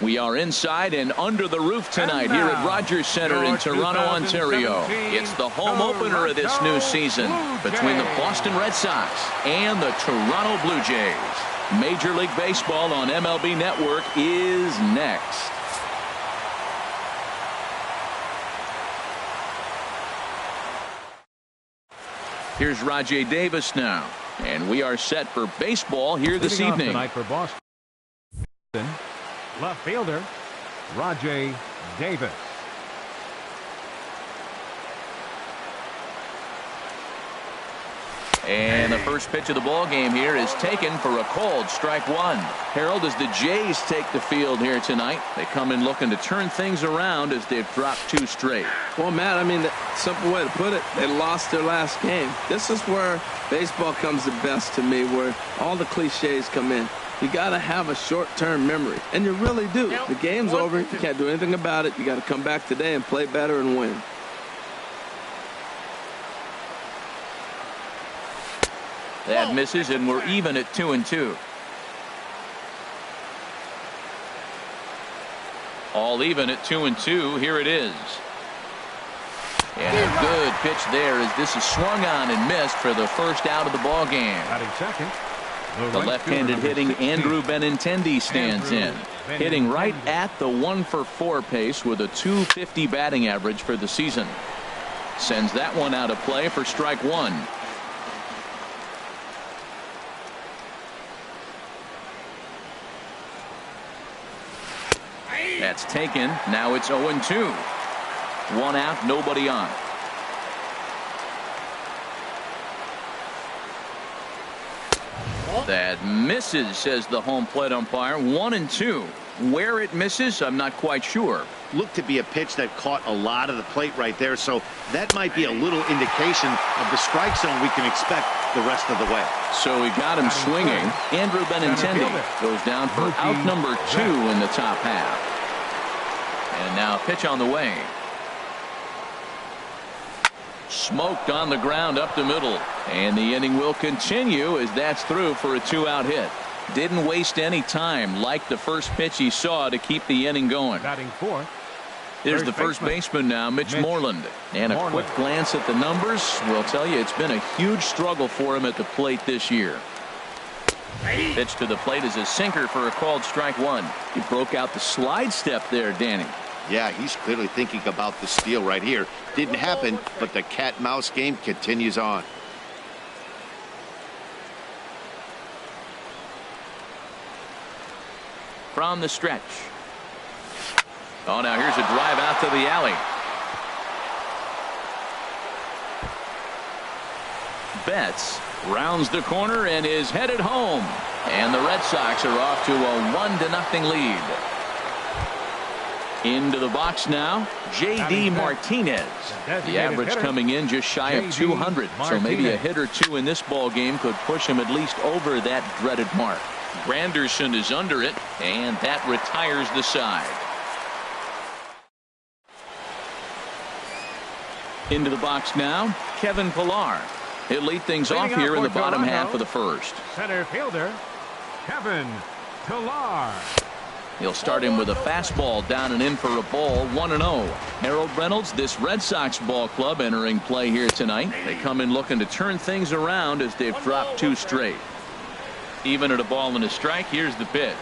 We are inside and under the roof tonight here at Rogers Center in Toronto, Ontario. It's the home opener of this new season between the Boston Red Sox and the Toronto Blue Jays. Major League Baseball on MLB Network is next. Here's Rajay Davis now, and we are set for baseball here this evening. Tonight for Boston, left fielder Rajay Davis. And the first pitch of the ball game here is taken for a called strike one. Harold, as the Jays take the field here tonight, they come in looking to turn things around as they've dropped 2 straight. Well, Matt, I mean, the simple way to put it, they lost their last game. This is where baseball comes the best to me, where all the cliches come in. You got to have a short-term memory, and you really do. The game's over. You can't do anything about it. You got to come back today and play better and win. That misses, and we're even at 2-2. All even at 2-2. Here it is. And a good pitch there as this is swung on and missed for the first out of the ball game. Batting second, the left-handed hitting Andrew Benintendi stands in, hitting right at the 1-for-4 pace with a .250 batting average for the season. Sends that one out of play for strike one. That's taken. Now it's 0-2. 1 out, nobody on. That misses, says the home plate umpire. 1-2. Where it misses, I'm not quite sure. Looked to be a pitch that caught a lot of the plate right there, so that might be a little indication of the strike zone we can expect the rest of the way. So we got him swinging. Andrew Benintendi goes down for out number 2 in the top half. And now pitch on the way. Smoked on the ground up the middle, and the inning will continue as that's through for a 2-out hit. Didn't waste any time like the first pitch he saw to keep the inning going. Batting fourth. There's the first baseman now, Mitch Moreland. And a quick glance at the numbers will tell you it's been a huge struggle for him at the plate this year. Pitch to the plate is a sinker for a called strike one. He broke out the slide step there, Danny. Yeah, he's clearly thinking about the steal right here. Didn't happen, but the cat-mouse game continues on. From the stretch. Oh, now here's a drive out to the alley. Betts rounds the corner and is headed home. And the Red Sox are off to a 1-0 lead. Into the box now, J.D. Martinez. The average coming in just shy of 200, so maybe a hit or two in this ball game could push him at least over that dreaded mark. Granderson is under it, and that retires the side. Into the box now, Kevin Pillar. He'll lead things off here in the bottom half of the first. Center fielder Kevin Pillar. He'll start him with a fastball down and in for a ball. 1-0. Harold Reynolds, this Red Sox ball club entering play here tonight. They come in looking to turn things around as they've dropped 2 straight. Even at a ball and a strike, here's the pitch.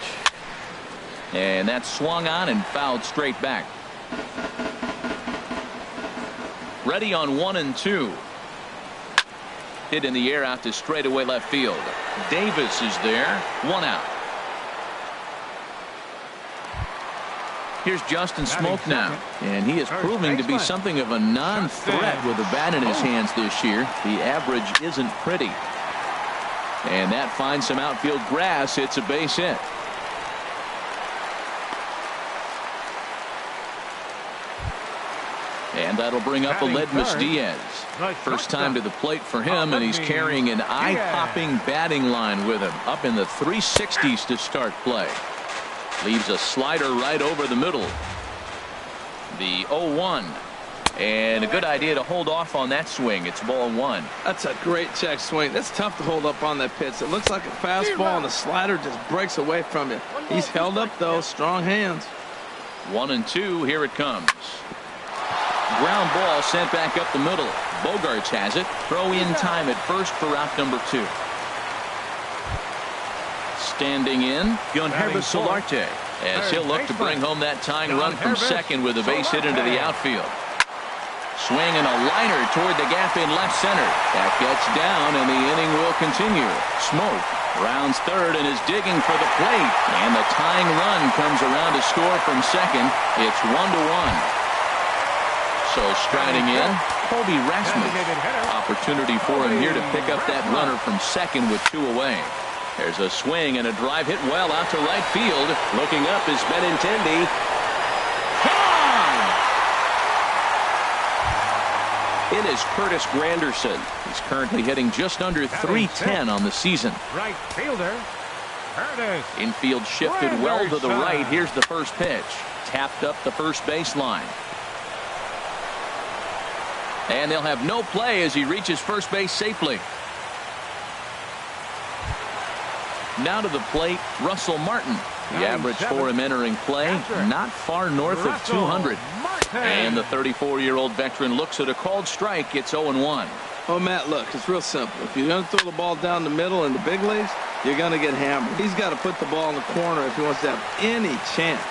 And that's swung on and fouled straight back. Ready on 1-2. Hit in the air out to straightaway left field. Davis is there. 1 out. Here's Justin Smoke now, and he is proving to be something of a non-threat with the bat in his hands this year. The average isn't pretty. And that finds some outfield grass. It's a base hit. And that'll bring up Aledmus Diaz. First time to the plate for him, and he's carrying an eye-popping batting line with him. Up in the 360s to start play. Leaves a slider right over the middle. The 0-1. And a good idea to hold off on that swing. It's ball one. That's a great check swing. That's tough to hold up on that pitch. It looks like a fastball, and the slider just breaks away from you. He's held up, though. Strong hands. 1-2. Here it comes. Ground ball sent back up the middle. Bogarts has it. Throw in time at first for out number 2. Standing in, Gunherba Solarte, as he'll look to bring home that tying run from second with a base hit into the outfield. Swing and a liner toward the gap in left center. That gets down, and the inning will continue. Smoke rounds third and is digging for the plate. And the tying run comes around to score from second. It's 1-1. So striding in, Colby Rasmus. Opportunity for him here to pick up that runner from second with 2 away. There's a swing and a drive hit well out to right field. Looking up is Benintendi. Gone! It is Curtis Granderson. He's currently hitting just under .310 on the season. Right fielder, Curtis. Infield shifted well to the right. Here's the first pitch. Tapped up the first baseline. And they'll have no play as he reaches first base safely. Now to the plate, Russell Martin. The average for him entering play, not far north of 200. And the 34-year-old veteran looks at a called strike. It's 0-1. Oh, Matt, look, it's real simple. If you're going to throw the ball down the middle in the big leagues, you're going to get hammered. He's got to put the ball in the corner if he wants to have any chance.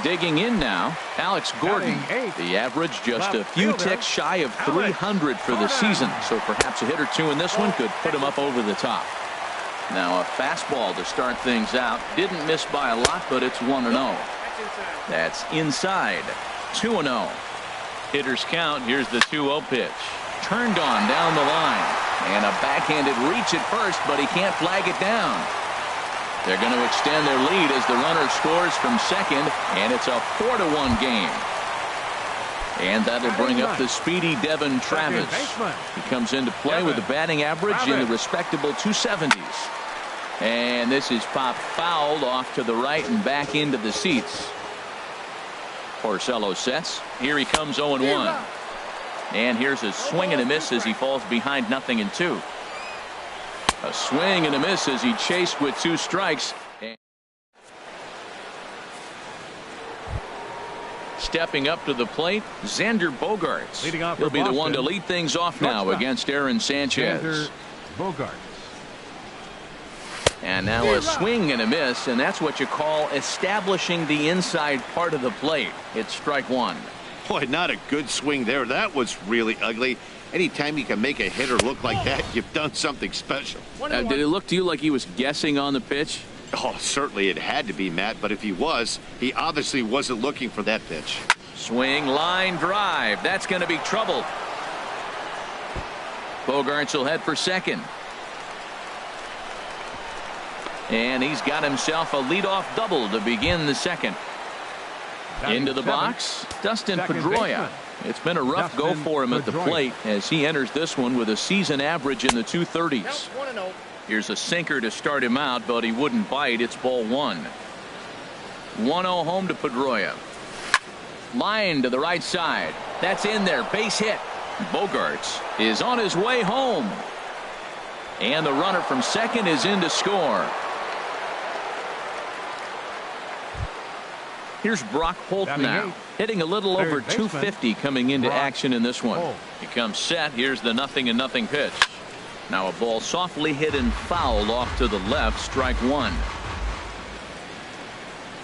Digging in now, Alex Gordon. The average just a few ticks shy of 300 for the season, so perhaps a hit or two in this one could put him up over the top. Now a fastball to start things out. Didn't miss by a lot, but it's 1-0. That's inside. 2-0. Hitters count. Here's the 2-0 pitch. Turned on down the line. And a backhanded reach at first, but he can't flag it down. They're going to extend their lead as the runner scores from second, and it's a 4-1 game. And that'll bring up the speedy Devin Travis. He comes into play with a batting average in the respectable 270s. And this is popped fouled off to the right and back into the seats. Porcello sets. Here he comes 0-1. And here's a swing and a miss as he falls behind 0-2. A swing and a miss as he chased with 2 strikes. Stepping up to the plate, Xander Bogaerts. He'll be the one to lead things off now against Aaron Sanchez. Bogaerts. And now a swing and a miss, and that's what you call establishing the inside part of the plate. It's strike 1. Boy, not a good swing there. That was really ugly. Anytime you can make a hitter look like that, you've done something special. Did it look to you like he was guessing on the pitch? Oh, certainly it had to be, Matt, but if he was, he obviously wasn't looking for that pitch. Swing, line, drive. That's going to be trouble. Bogaerts will head for second. And he's got himself a leadoff double to begin the second. Into the box, Dustin Pedroia. It's been a rough go for him at the plate as he enters this one with a season average in the 230s. Here's a sinker to start him out, but he wouldn't bite. It's ball 1. 1-0 home to Pedroia. Line to the right side. That's in there. Base hit. Bogaerts is on his way home. And the runner from second is in to score. Here's Brock Holt now, hitting a little over 250 coming into action in this one. He comes set. Here's the 0-0 pitch. Now a ball softly hit and fouled off to the left. Strike 1.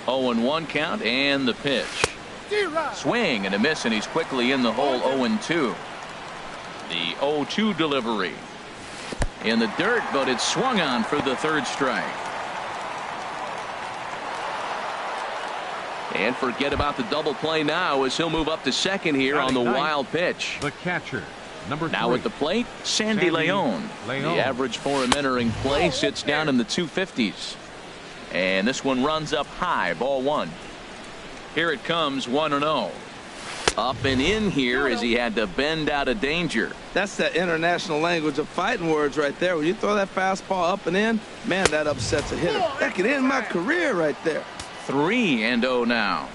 0-1 count and the pitch. Swing and a miss, and he's quickly in the hole. 0-2. The 0-2 delivery in the dirt, but it's swung on for the 3rd strike. And forget about the double play now as he'll move up to second here on the wild pitch. The catcher, number 3. Now at the plate, Sandy Leon. The average for him entering play sits down in the 250s. And this one runs up high, ball 1. Here it comes, 1-0. Up and in here as he had to bend out of danger. That's that international language of fighting words right there. When you throw that fastball up and in, man, that upsets a hitter. That could end my career right there. 3-0 now.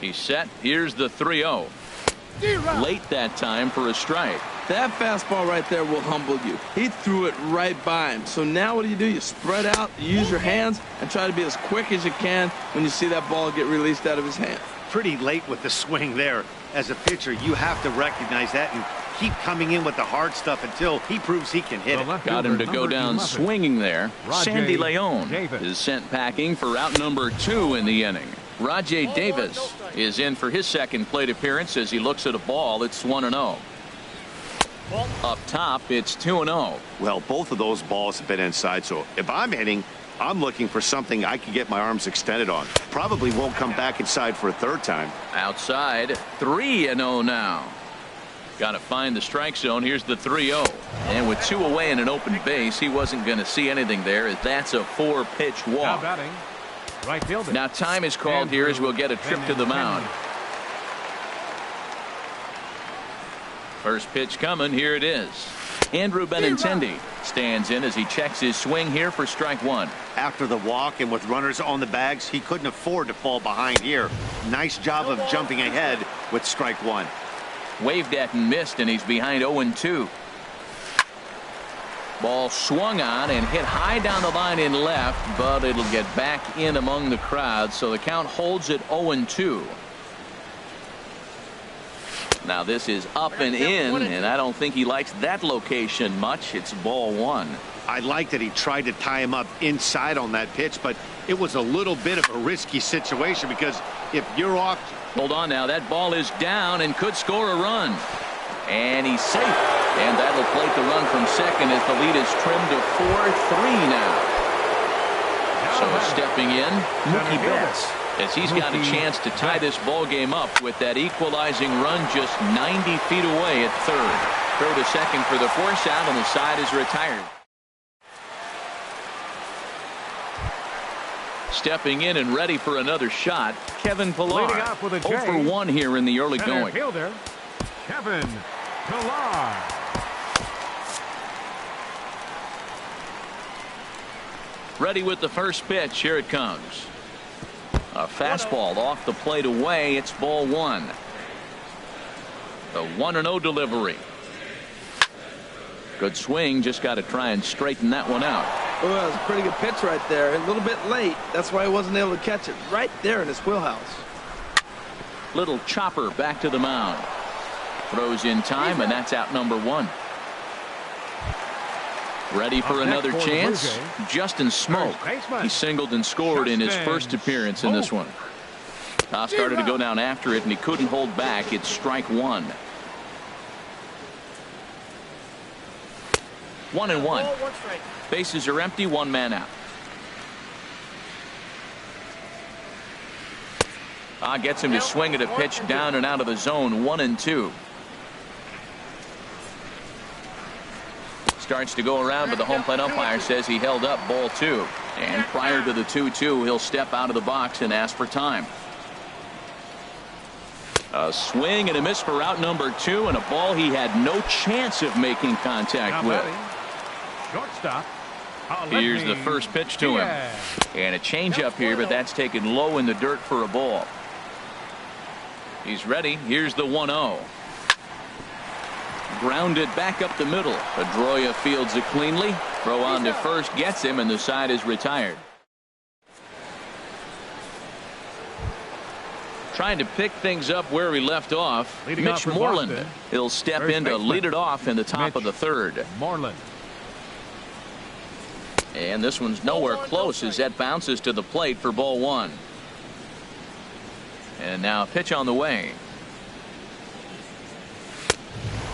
He's set. Here's the 3-0. Late that time for a strike. That fastball right there will humble you. He threw it right by him. So now what do? You spread out, you use your hands, and try to be as quick as you can when you see that ball get released out of his hand. Pretty late with the swing there. As a pitcher, you have to recognize that and keep coming in with the hard stuff until he proves he can hit it. Got him to go down swinging there. Sandy Leon is sent packing for out number 2 in the inning. Rajay Davis is in for his second plate appearance as he looks at a ball. It's 1-0. Up top, it's 2-0. Well, both of those balls have been inside, so if I'm hitting, I'm looking for something I can get my arms extended on. Probably won't come back inside for a third time. Outside, 3-0 now. Got to find the strike zone. Here's the 3-0. And with 2 away and an open base, he wasn't going to see anything there, as that's a 4-pitch walk. Right fielder. Now time is called here as we'll get a trip to the mound. First pitch coming. Here it is. Andrew Benintendi stands in as he checks his swing here for strike 1. After the walk and with runners on the bags, he couldn't afford to fall behind here. Nice job of jumping ahead with strike 1. Waved at and missed, and he's behind 0-2. Ball swung on and hit high down the line in left, but it'll get back in among the crowd, so the count holds at 0-2. Now this is up and in, and I don't think he likes that location much. It's ball 1. I like that he tried to tie him up inside on that pitch, but it was a little bit of a risky situation because if you're off. Hold on now. That ball is down and could score a run. And he's safe. And that'll plate the run from second as the lead is trimmed to 4-3 now. So stepping in, Mookie Betts, as he's got a chance to tie this ball game up with that equalizing run just 90 feet away at third. Throw to second for the force out, and the side is retired. Stepping in and ready for another shot, Kevin Pillar. 0 for 1 here in the early going. Fielder, Kevin Pillar. Ready with the first pitch. Here it comes. A fastball off the plate away. It's ball 1. The 1-0 delivery. Good swing. Just got to try and straighten that one out. Oh, that was a pretty good pitch right there. A little bit late. That's why he wasn't able to catch it. Right there in his wheelhouse. Little chopper back to the mound. Throws in time, and that's out number 1. Ready for another chance. Justin Smoke. He singled and scored in his first appearance in this one. Toss started to go down after it, and he couldn't hold back. It's strike 1. 1-1. Bases are empty. 1 man out. Gets him to swing at a pitch down and out of the zone. 1-2. Starts to go around, but the home plate umpire says he held up ball 2. And prior to the 2-2, he'll step out of the box and ask for time. A swing and a miss for out number 2, and a ball he had no chance of making contact with. Shortstop. Here's the first pitch to him. And a changeup here, but that's taken low in the dirt for a ball. He's ready. Here's the 1-0. Grounded back up the middle. Pedroia fields it cleanly. Throw on to first gets him, and the side is retired. Trying to pick things up where he left off. Mitch Moreland. He'll step in to lead it off in the top of the third. Moreland. And this one's nowhere close as that bounces to the plate for ball 1. And now a pitch on the way.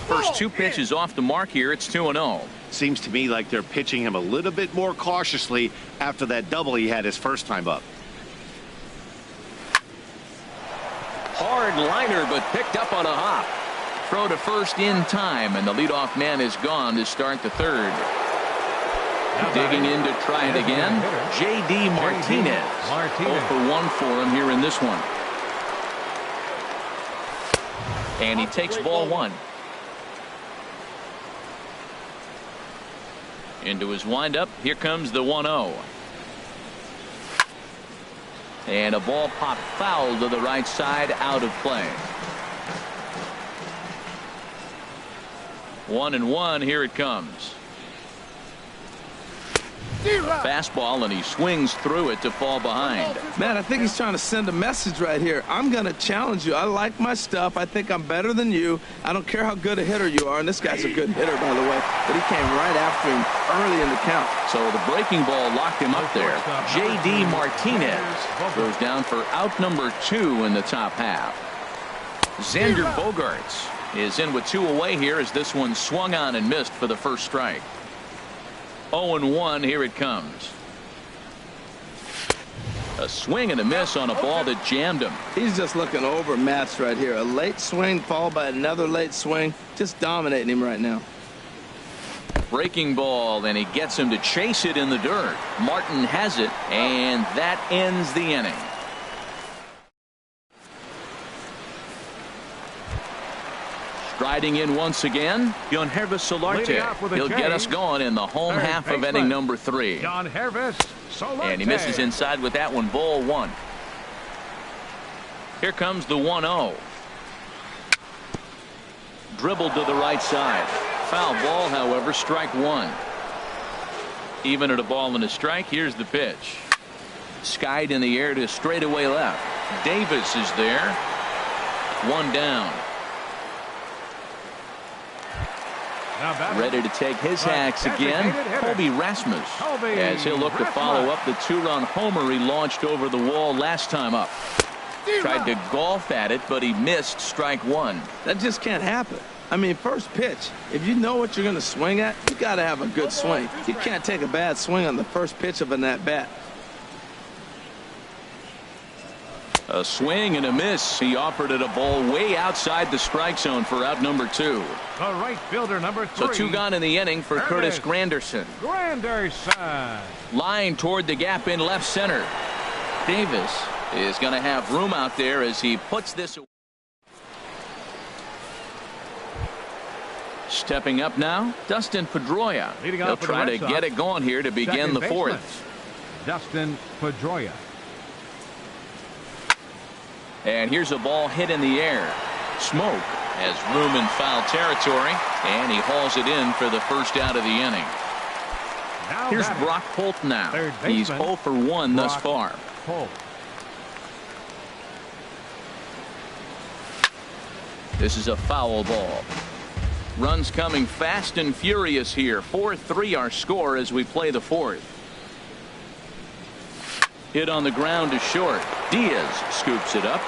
First 2 pitches off the mark here. It's 2-0. Seems to me like they're pitching him a little bit more cautiously after that double he had his first time up. Hard liner, but picked up on a hop. Throw to first in time, and the leadoff man is gone to start the third. Digging in to try it again, J.D. Martinez. 0 for 1 for him here in this one. And he takes ball 1. Into his windup. Here comes the 1-0. And a ball popped foul to the right side, out of play. 1-1, here it comes. A fastball, and he swings through it to fall behind. Man, I think he's trying to send a message right here. I'm going to challenge you. I like my stuff. I think I'm better than you. I don't care how good a hitter you are. And this guy's a good hitter, by the way. But he came right after him early in the count. So the breaking ball locked him up there. J.D. Martinez goes down for out number 2 in the top half. Xander Bogaerts is in with 2 away here as this one swung on and missed for the first strike. 0-1, here it comes. A swing and a miss on a ball that jammed him. He's just looking overmatched right here. A late swing followed by another late swing. Just dominating him right now. Breaking ball, and he gets him to chase it in the dirt. Martin has it, and that ends the inning. Striding in once again, Yangervis Solarte. He'll get us going in the home half of inning number 3. Yangervis Solarte. And he misses inside with that one, ball 1. Here comes the 1-0. Dribbled to the right side. Foul ball, however, strike 1. Even at a ball and a strike, here's the pitch. Skied in the air to straightaway left. Davis is there. 1 down. Ready to take his hacks again, Kobe Rasmus, as he'll look to follow up the 2-run homer he launched over the wall last time up. Tried to golf at it, but he missed strike 1. That just can't happen. I mean, first pitch, if you know what you're going to swing at, you got to have a good swing. You can't take a bad swing on the first pitch of an at-bat. A swing and a miss. He offered it a ball way outside the strike zone for out number 2. The right fielder, number 3. So 2 gone in the inning for Curtis Granderson. Line toward the gap in left center. Davis is going to have room out there as he puts this away. Stepping up now, Dustin Pedroia. He'll try to get it going here to begin the 4th. Dustin Pedroia. And here's a ball hit in the air. Smoke has room in foul territory, and he hauls it in for the first out of the inning. Here's Brock Holt now. He's 0 for 1 thus far. This is a foul ball. Runs coming fast and furious here. 4-3 our score as we play the 4th. Hit on the ground to short. Diaz scoops it up.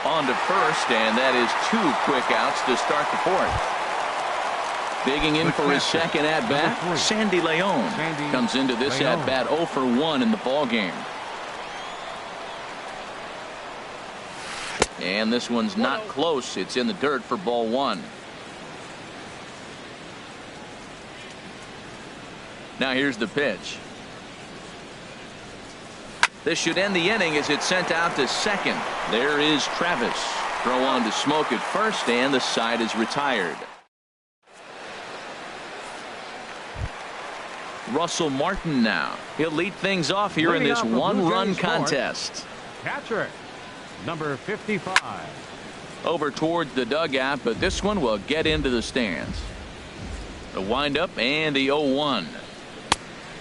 On to first, and that is 2 quick outs to start the 4th. Digging in for his second at-bat, Sandy Leon comes into this at-bat 0 for 1 in the ballgame. And this one's not close. It's in the dirt for ball 1. Now here's the pitch. This should end the inning as it's sent out to second. There is Travis. Throw on to Smoke at first, and the side is retired. Russell Martin now. He'll lead things off here in this 1-run contest. Catcher, number 55. Over towards the dugout, but this one will get into the stands. The windup and the 0-1.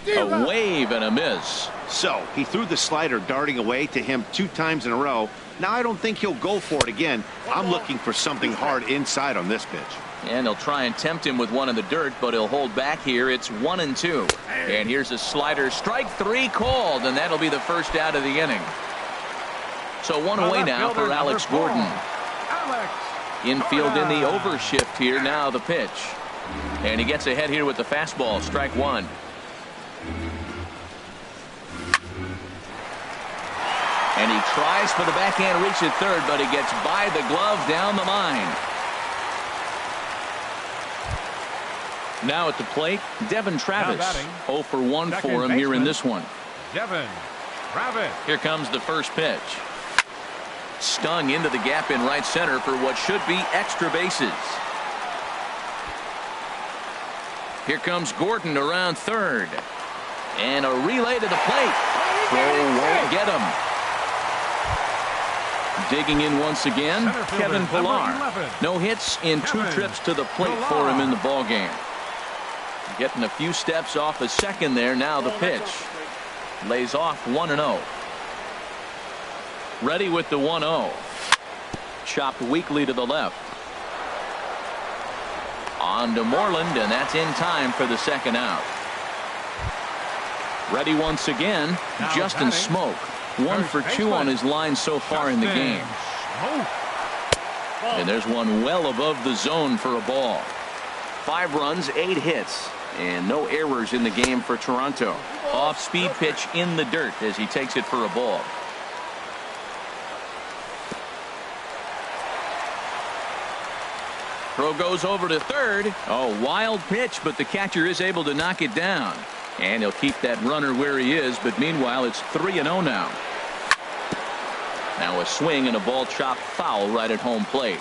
A wave and a miss. So he threw the slider darting away to him 2 times in a row. Now I don't think he'll go for it again. I'm looking for something hard inside on this pitch. And he'll try and tempt him with one in the dirt, but he'll hold back here. It's 1-2. And here's a slider. Strike 3 called, and that'll be the first out of the inning. So 1 away now for Alex Gordon. Infield in the overshift here. Now the pitch. And he gets ahead here with the fastball. Strike 1. And he tries for the backhand reach at third, but he gets by the glove down the line. Now at the plate, Devin Travis. 0 for 1 for him here in this one. Devin Travis. Here comes the first pitch. Stung into the gap in right center for what should be extra bases. Here comes Gordon around third. And a relay to the plate. throw won't get him. Digging in once again, Kevin Pillar. No hits in 2 trips to the plate for him in the ballgame. Getting a few steps off a second there. Now the pitch. Lays off 1-0. Ready with the 1-0. Chopped weakly to the left. On to Moreland, and that's in time for the second out. Ready once again, Justin Smoke. 1 for 2 on his line so far in the game. And there's one well above the zone for a ball. 5 runs, 8 hits, and no errors in the game for Toronto. Off-speed pitch in the dirt as he takes it for a ball. Throw goes over to third. Oh, wild pitch, but the catcher is able to knock it down. And he'll keep that runner where he is, but meanwhile it's 3-0 now. Now a swing and a ball chopped foul right at home plate.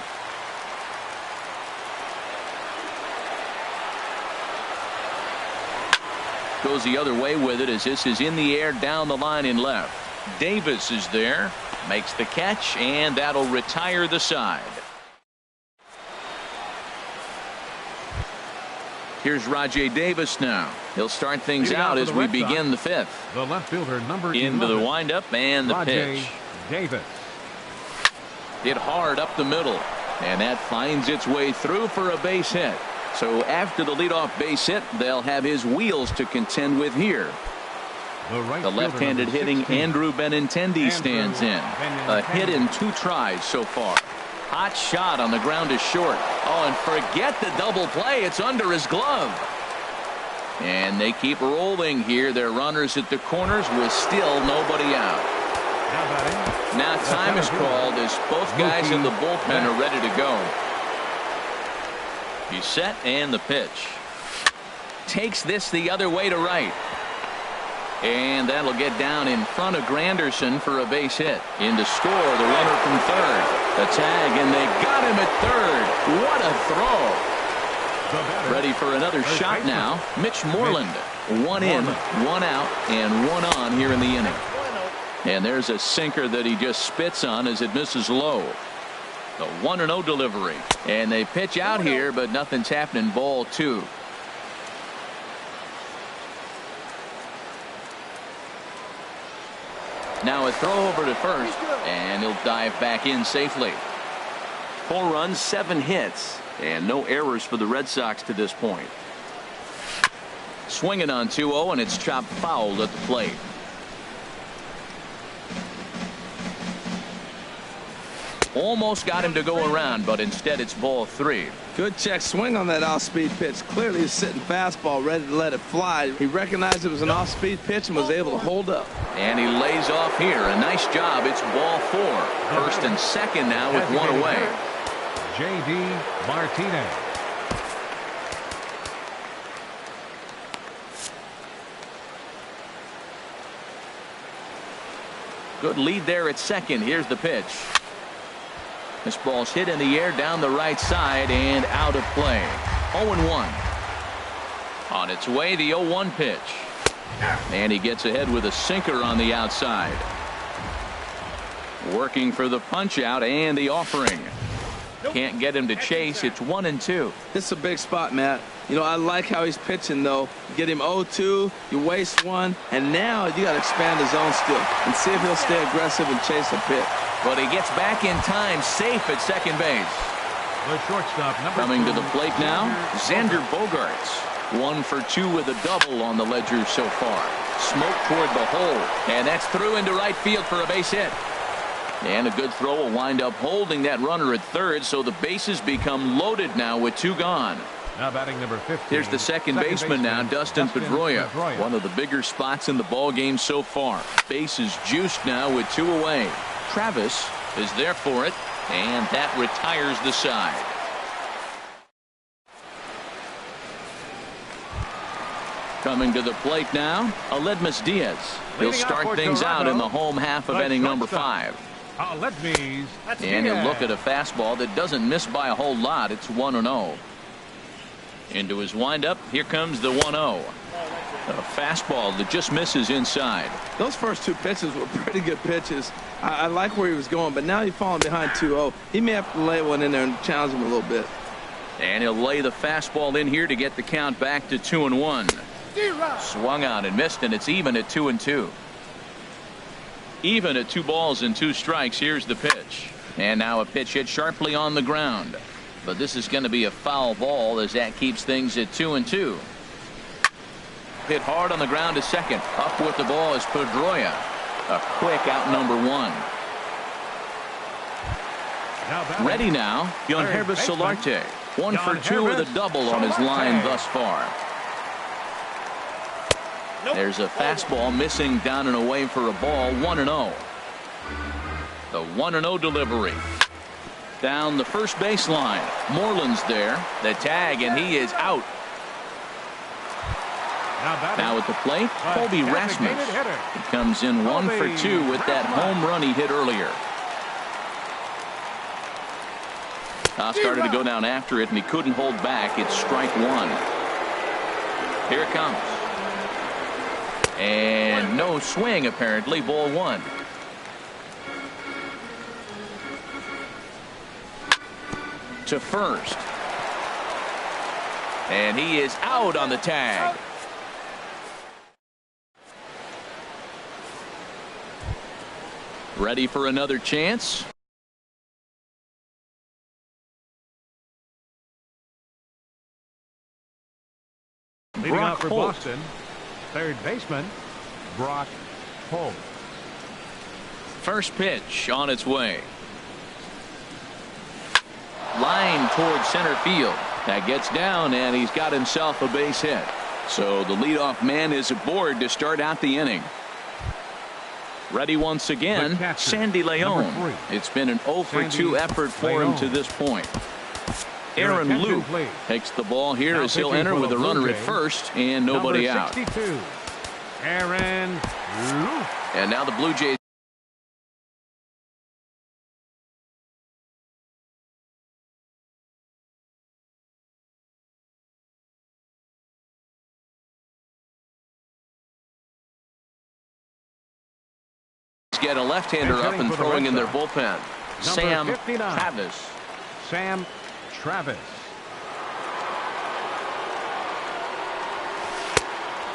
Goes the other way with it as this is in the air down the line in left. Davis is there, makes the catch, and that'll retire the side. Here's Rajay Davis now. He'll start things out as we begin the 5th. The left fielder, number 11. Into the windup and the Rajay pitch. Davis. Hit hard up the middle, and that finds its way through for a base hit. So after the leadoff base hit, they'll have his wheels to contend with here. The left-handed hitting Andrew Benintendi stands in. A hit in 2 tries so far. Hot shot on the ground is short. Oh, and forget the double play. It's under his glove. And they keep rolling here. Their runners at the corners with still nobody out. Now time is called as both guys in the bullpen are ready to go. He's set and the pitch. Takes this the other way to right. And that'll get down in front of Granderson for a base hit. In to score the runner from third. The tag, and they got him at third. What a throw. Ready for another shot now. Mitch Moreland. 1 in, 1 out, and 1 on here in the inning. And there's a sinker that he just spits on as it misses low. The 1-0 delivery. And they pitch out here, but nothing's happening. Ball 2. Now a throw over to first, and he'll dive back in safely. 4 runs, 7 hits, and no errors for the Red Sox to this point. Swinging on 2-0, and it's chopped foul at the plate. Almost got him to go around, but instead it's ball 3. Good check swing on that off-speed pitch. Clearly he's sitting fastball ready to let it fly. He recognized it was an off-speed pitch and was able to hold up. And he lays off here. A nice job. It's ball 4. First and second now with 1 away. J.D. Martinez. Good lead there at second. Here's the pitch. This ball's hit in the air down the right side and out of play. 0-1. On its way, the 0-1 pitch. And he gets ahead with a sinker on the outside. Working for the punch out and the offering. Can't get him to chase. It's 1-2. This is a big spot, Matt. You know, I like how he's pitching, though. Get him 0-2, you waste 1, and now you got to expand his zone still and see if he'll stay aggressive and chase a pitch. But he gets back in time, safe at second base. The shortstop, coming to the plate now, Xander Bogaerts. 1 for 2 with a double on the ledger so far. Smoke toward the hole, and that's through into right field for a base hit. And a good throw will wind up holding that runner at third, so the bases become loaded now with 2 gone. Now batting number 15. Here's the second baseman now, Dustin Pedroia. One of the bigger spots in the ball game so far. Bases juiced now with 2 away. Travis is there for it, and that retires the side. Coming to the plate now, Aledmus Diaz. He'll start things out in the home half of inning number 5. And he'll look at a fastball that doesn't miss by a whole lot. It's 1-0. Into his windup, here comes the 1-0. A fastball that just misses inside. Those first two pitches were pretty good pitches. I like where he was going, but now he's falling behind 2-0. He may have to lay one in there and challenge him a little bit. And he'll lay the fastball in here to get the count back to 2-1. Swung on and missed, and it's even at 2-2. Even at 2 balls and 2 strikes. Here's the pitch. And now a pitch hit sharply on the ground. But this is going to be a foul ball as that keeps things at 2-2. Hit hard on the ground to second. Up with the ball is Pedroia. A quick out number 1. Ready now, Yonherbis Solarte. 1 for 2 with a double on his line thus far. There's a fastball missing down and away for a ball. 1-0. The 1-0 delivery. Down the first baseline. Moreland's there. The tag, and he is out. Now at the plate, Colby Rasmus. He comes in 1 for 2 with that home run he hit earlier. Started to go down after it, and he couldn't hold back. It's strike 1. Here it comes. And no swing, apparently. Ball 1. To first. And he is out on the tag. Ready for another chance? Leading off for Boston, third baseman, Brock Holt. First pitch on its way. Line towards center field. That gets down, and he's got himself a base hit. So the leadoff man is aboard to start out the inning. Ready once again, Sandy Leon. It's been an 0 for 2 effort for him to this point. Aaron Luke takes the ball here as he'll enter with a runner at first and nobody out. Aaron Luke. And now the Blue Jays get a left-hander up and throwing in their bullpen. Sam Travis. Sam Travis.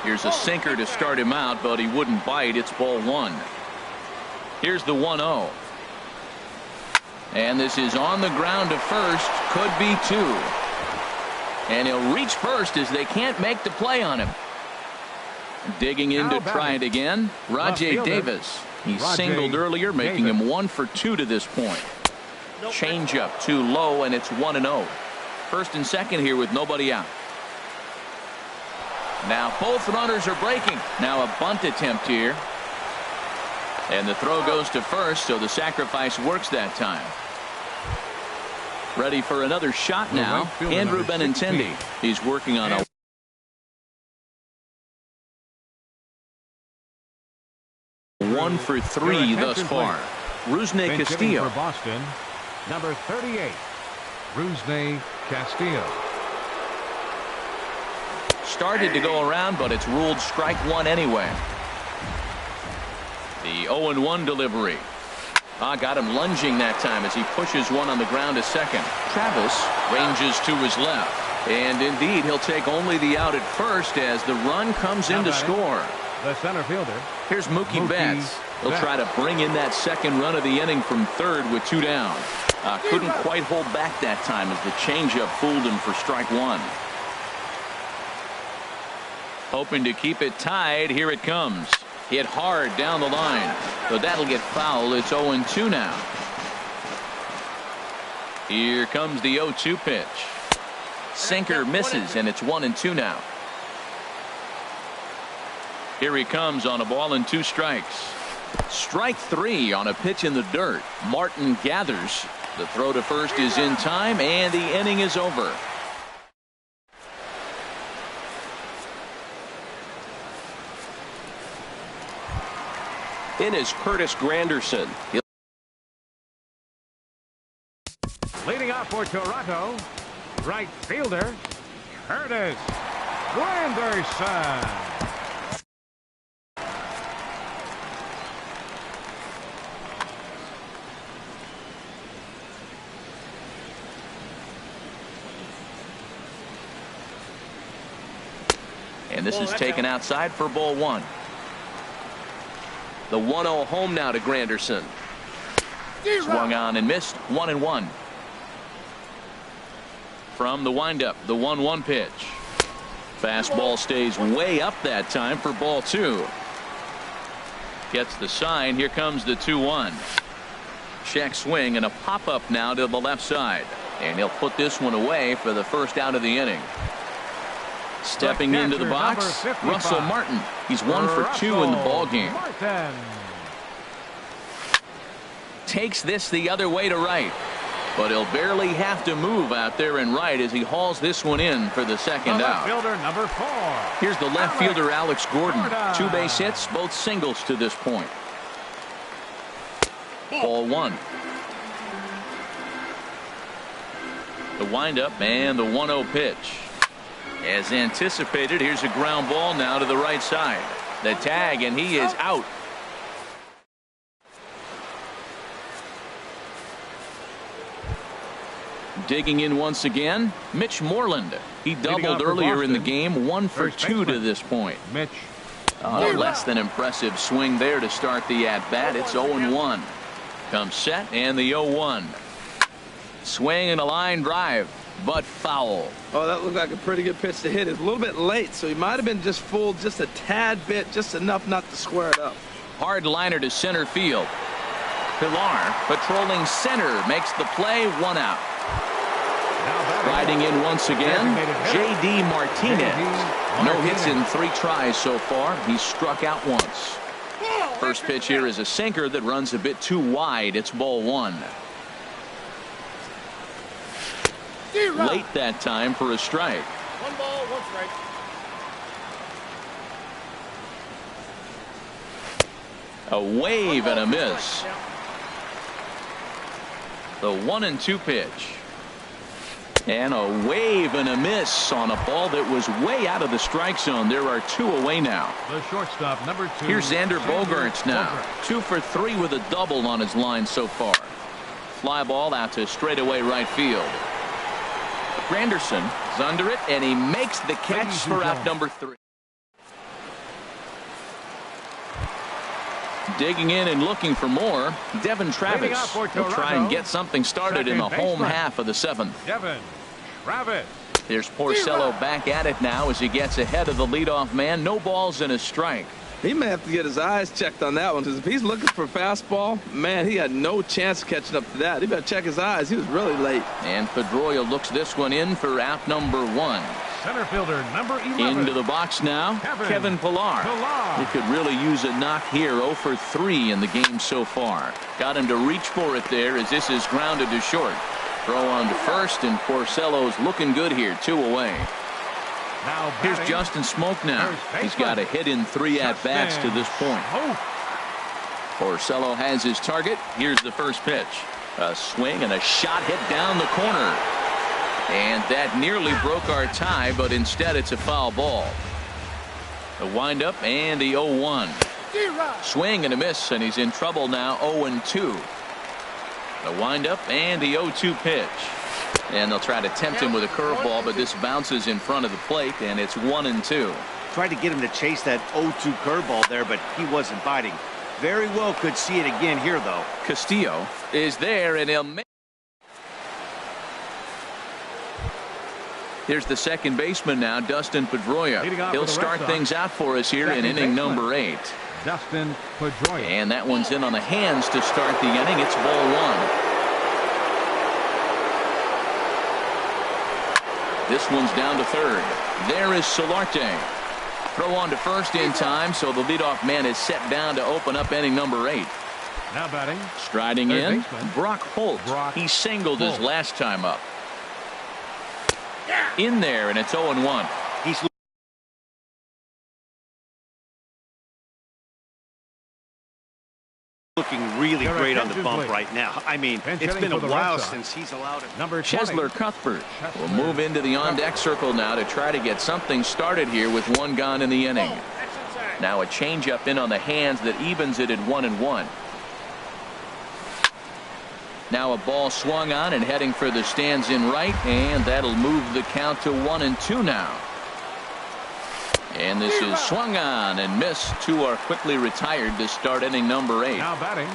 Here's a sinker to start him out, but he wouldn't bite. It's ball 1. Here's the 1-0. And this is on the ground to first. Could be 2. And he'll reach first as they can't make the play on him. Digging in to try it again. Rajay Davis. He singled earlier, making him 1 for 2 to this point. Changeup too low, and it's 1-0. First and second here with nobody out. Now both runners are breaking. Now a bunt attempt here. And the throw goes to first, so the sacrifice works that time. Ready for another shot now. Andrew Benintendi. He's working on a 1 for 3 thus far. Rusney Castillo. For Boston, number 38, Rusney Castillo. Started to go around, but it's ruled strike 1 anyway. The 0-1 delivery. Got him lunging that time as he pushes one on the ground to second. Travis ranges to his left. And indeed, he'll take only the out at first as the run comes in to score. The center fielder. Here's Mookie Betts. He'll try to bring in that second run of the inning from third with 2 down. Couldn't quite hold back that time as the changeup fooled him for strike 1. Hoping to keep it tied. Here it comes. Hit hard down the line. So that'll get foul. It's 0-2 now. Here comes the 0-2 pitch. Sinker misses, and it's 1-2 now. Here he comes on a ball and 2 strikes. Strike 3 on a pitch in the dirt. Martin gathers. The throw to first is in time, and the inning is over. In is Curtis Granderson. Leading off for Toronto, right fielder Curtis Granderson. And this is taken outside for ball one. The 1-0 home now to Granderson. Swung on and missed. 1-1. From the windup, the 1-1 pitch. Fastball stays way up that time for ball two. Gets the sign. Here comes the 2-1. Check swing and a pop up now to the left side. And he'll put this one away for the first out of the inning. Stepping into the box, Russell Martin. He's 1 for 2 in the ball game. Takes this the other way to right. But he'll barely have to move out there in right as he hauls this one in for the second out. Fielder number 4. Here's the left fielder, Alex Gordon. 2 base hits, both singles to this point. Ball one. The windup and the 1-0 pitch. As anticipated, here's a ground ball now to the right side. The tag, and he is out. Digging in once again, Mitch Moreland. He doubled earlier in the game, 1 for 2 to this point. Mitch. A less than impressive swing there to start the at-bat. It's 0-1. Comes set and the 0-1. Swing and a line drive, but foul. Oh, that looked like a pretty good pitch to hit. It's a little bit late, so he might have been just fooled just a tad bit, just enough not to square it up. Hard liner to center field. Pilar patrolling center makes the play, 1 out. Riding in once again, J.D. Martinez. No hits in 3 tries so far. He's struck out once. First pitch here is a sinker that runs a bit too wide. It's ball 1. Late that time for a strike. 1 ball, 1 strike. A wave and a miss. The 1-2 pitch. And a wave and a miss on a ball that was way out of the strike zone. There are 2 away now. The shortstop, number 2. Here's Xander Bogaerts now. 2 for 3 with a double on his line so far. Fly ball out to straightaway right field. Granderson is under it, and he makes the catch for out number 3. Digging in and looking for more, Devin Travis will try and get something started in the home half of the 7th. Devin Travis. There's Porcello back at it now as he gets ahead of the leadoff man. No balls and a strike. He may have to get his eyes checked on that one, because if he's looking for fastball, man, he had no chance of catching up to that. He better check his eyes. He was really late. And Pedroia looks this one in for out number 1. Center fielder number 11. Into the box now, Kevin Pillar. He could really use a knock here. 0 for 3 in the game so far. Got him to reach for it there as this is grounded to short. Throw on to first, and Porcello's looking good here. 2 away. Now here's Justin Smoke now. He's got a hit in 3 at-bats to this point. Porcello has his target. Here's the first pitch. A swing and a shot hit down the corner. And that nearly broke our tie, but instead it's a foul ball. The windup and the 0-1. Swing and a miss, and he's in trouble now. 0-2. The windup and the 0-2 pitch. And they'll try to tempt him with a curveball, but this bounces in front of the plate, and it's 1-2. Tried to get him to chase that 0-2 curveball there, but he wasn't biting. Very well could see it again here, though. Castillo is there, and he'll make. Here's the second baseman now, Dustin Pedroia. He'll start things out for us here in inning number 8. Dustin Pedroia. And that one's in on the hands to start the inning. It's ball 1. This one's down to third. There is Solarte. Throw on to first in time, so the leadoff man is set down to open up inning number 8. Now batting. Striding in, Brock Holt. He singled his last time up. In there, and it's 0-1. He's looking really great on the bump right now. I mean, it's been a while since he's allowed it. Chesler Cuthbert will move into the on-deck circle now to try to get something started here with 1 gone in the inning. Now a changeup in on the hands that evens it at 1-1. Now a ball swung on and heading for the stands in right, and that'll move the count to 1-2 now. And this is swung on and missed. Two are quickly retired to start inning number 8. Now batting.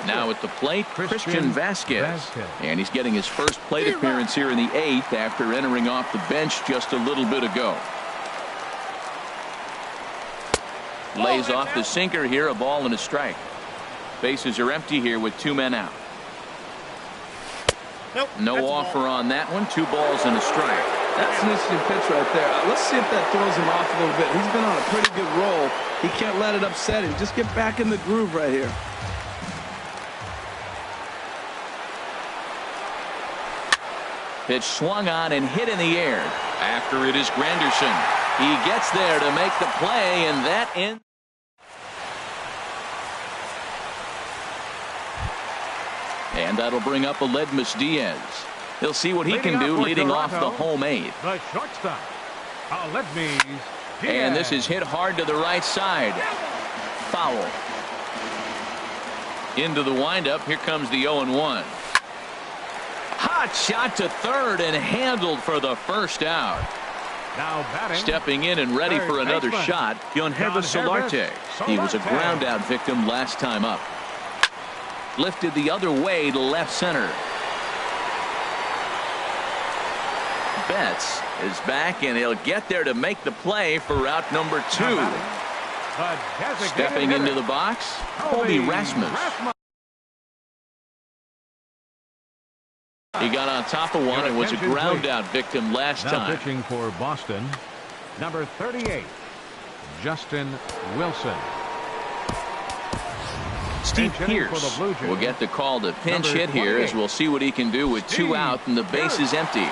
Now at the plate, Christian Vasquez. And he's getting his first plate appearance here in the 8th after entering off the bench just a little bit ago. Lays off the sinker here, a ball and a strike. Bases are empty here with 2 men out. No offer on that one. 2 balls and a strike. That's an interesting pitch right there. Let's see if that throws him off a little bit. He's been on a pretty good roll. He can't let it upset him. Just get back in the groove right here. Pitch swung on and hit in the air. After it is Granderson. He gets there to make the play, and that ends. And that'll bring up Aledmus Diaz. He'll see what he can do leading off the home 8th. The shortstop, Aledmus Diaz. And this is hit hard to the right side. Foul. Into the windup. Here comes the 0-1. Hot shot to third and handled for the first out. Now batting. Stepping in and ready for another shot, Yonhervis Solarte. He was a ground out victim last time up. Lifted the other way to left center. Betts is back, and he'll get there to make the play for route number 2. Stepping into the box, Colby Rasmus. He got on top of one and was a ground out victim last time. Pitching for Boston, number 38, Justin Wilson. Steve Pierce will get the call to pinch hit here, as we'll see what he can do with 2 out and the base is empty.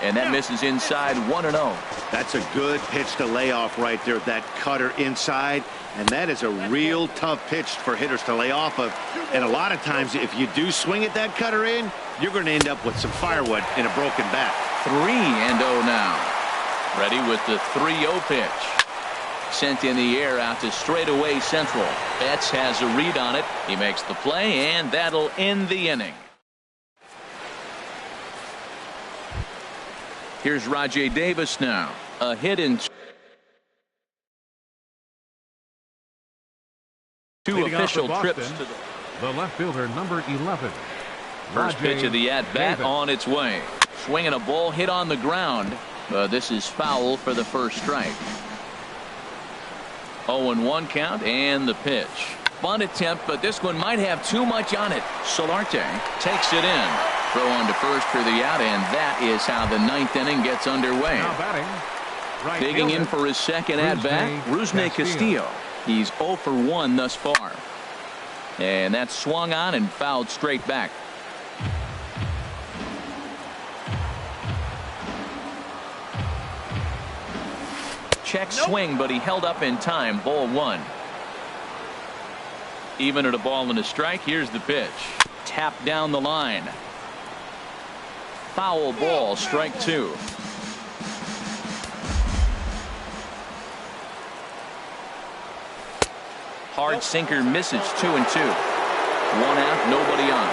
And that misses inside, 1-0. That's a good pitch to lay off right there. That cutter inside. And that is a real tough pitch for hitters to lay off of. And a lot of times, if you do swing at that cutter in, you're going to end up with some firewood in a broken bat. 3-0 now. Ready with the 3-0 pitch. Sent in the air out to straightaway central. Betts has a read on it. He makes the play, and that'll end the inning. Here's Rajay Davis now. A hit in 2 official trips to the left fielder, number 11. First pitch of the at-bat on its way. Swinging a ball hit on the ground. This is foul for the first strike. 0-1 count and the pitch. Bunt attempt, but this one might have too much on it. Solarte takes it in. Throw on to first for the out, and that is how the 9th inning gets underway. Now batting, digging in for his second at-bat, Rusney Castillo. He's 0 for 1 thus far. And that's swung on and fouled straight back. Check swing, but he held up in time. Ball 1. Even at a ball and a strike. Here's the pitch. Tapped down the line. Foul ball, strike 2. Hard sinker misses, 2-2. 1 out, nobody on.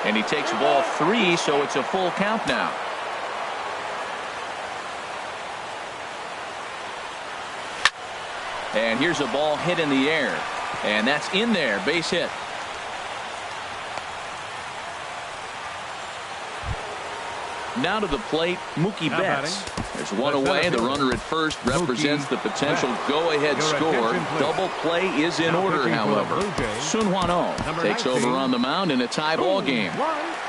And he takes ball 3, so it's a full count now. And here's a ball hit in the air. And that's in there, base hit. Now to the plate, Mookie Betts. There's one away. The runner at first represents the potential go-ahead score. Double play is in order, however. Sun Hwan-Oh takes over on the mound in a tie ball game.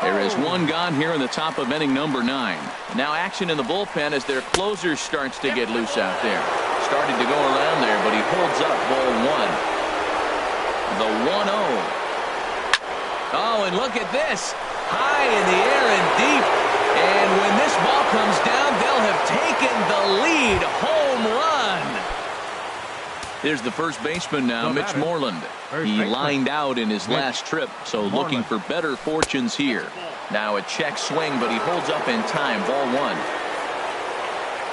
There is 1 gone here in the top of inning number 9. Now action in the bullpen as their closer starts to get loose out there. Started to go around there, but he holds up ball 1. The 1-0. Oh, and look at this. High in the air and deep. And when this ball comes down, they'll have taken the lead. Home run. Here's the first baseman now, Mitch Moreland. He lined out in his last trip, so looking for better fortunes here. Now a check swing, but he holds up in time. Ball 1.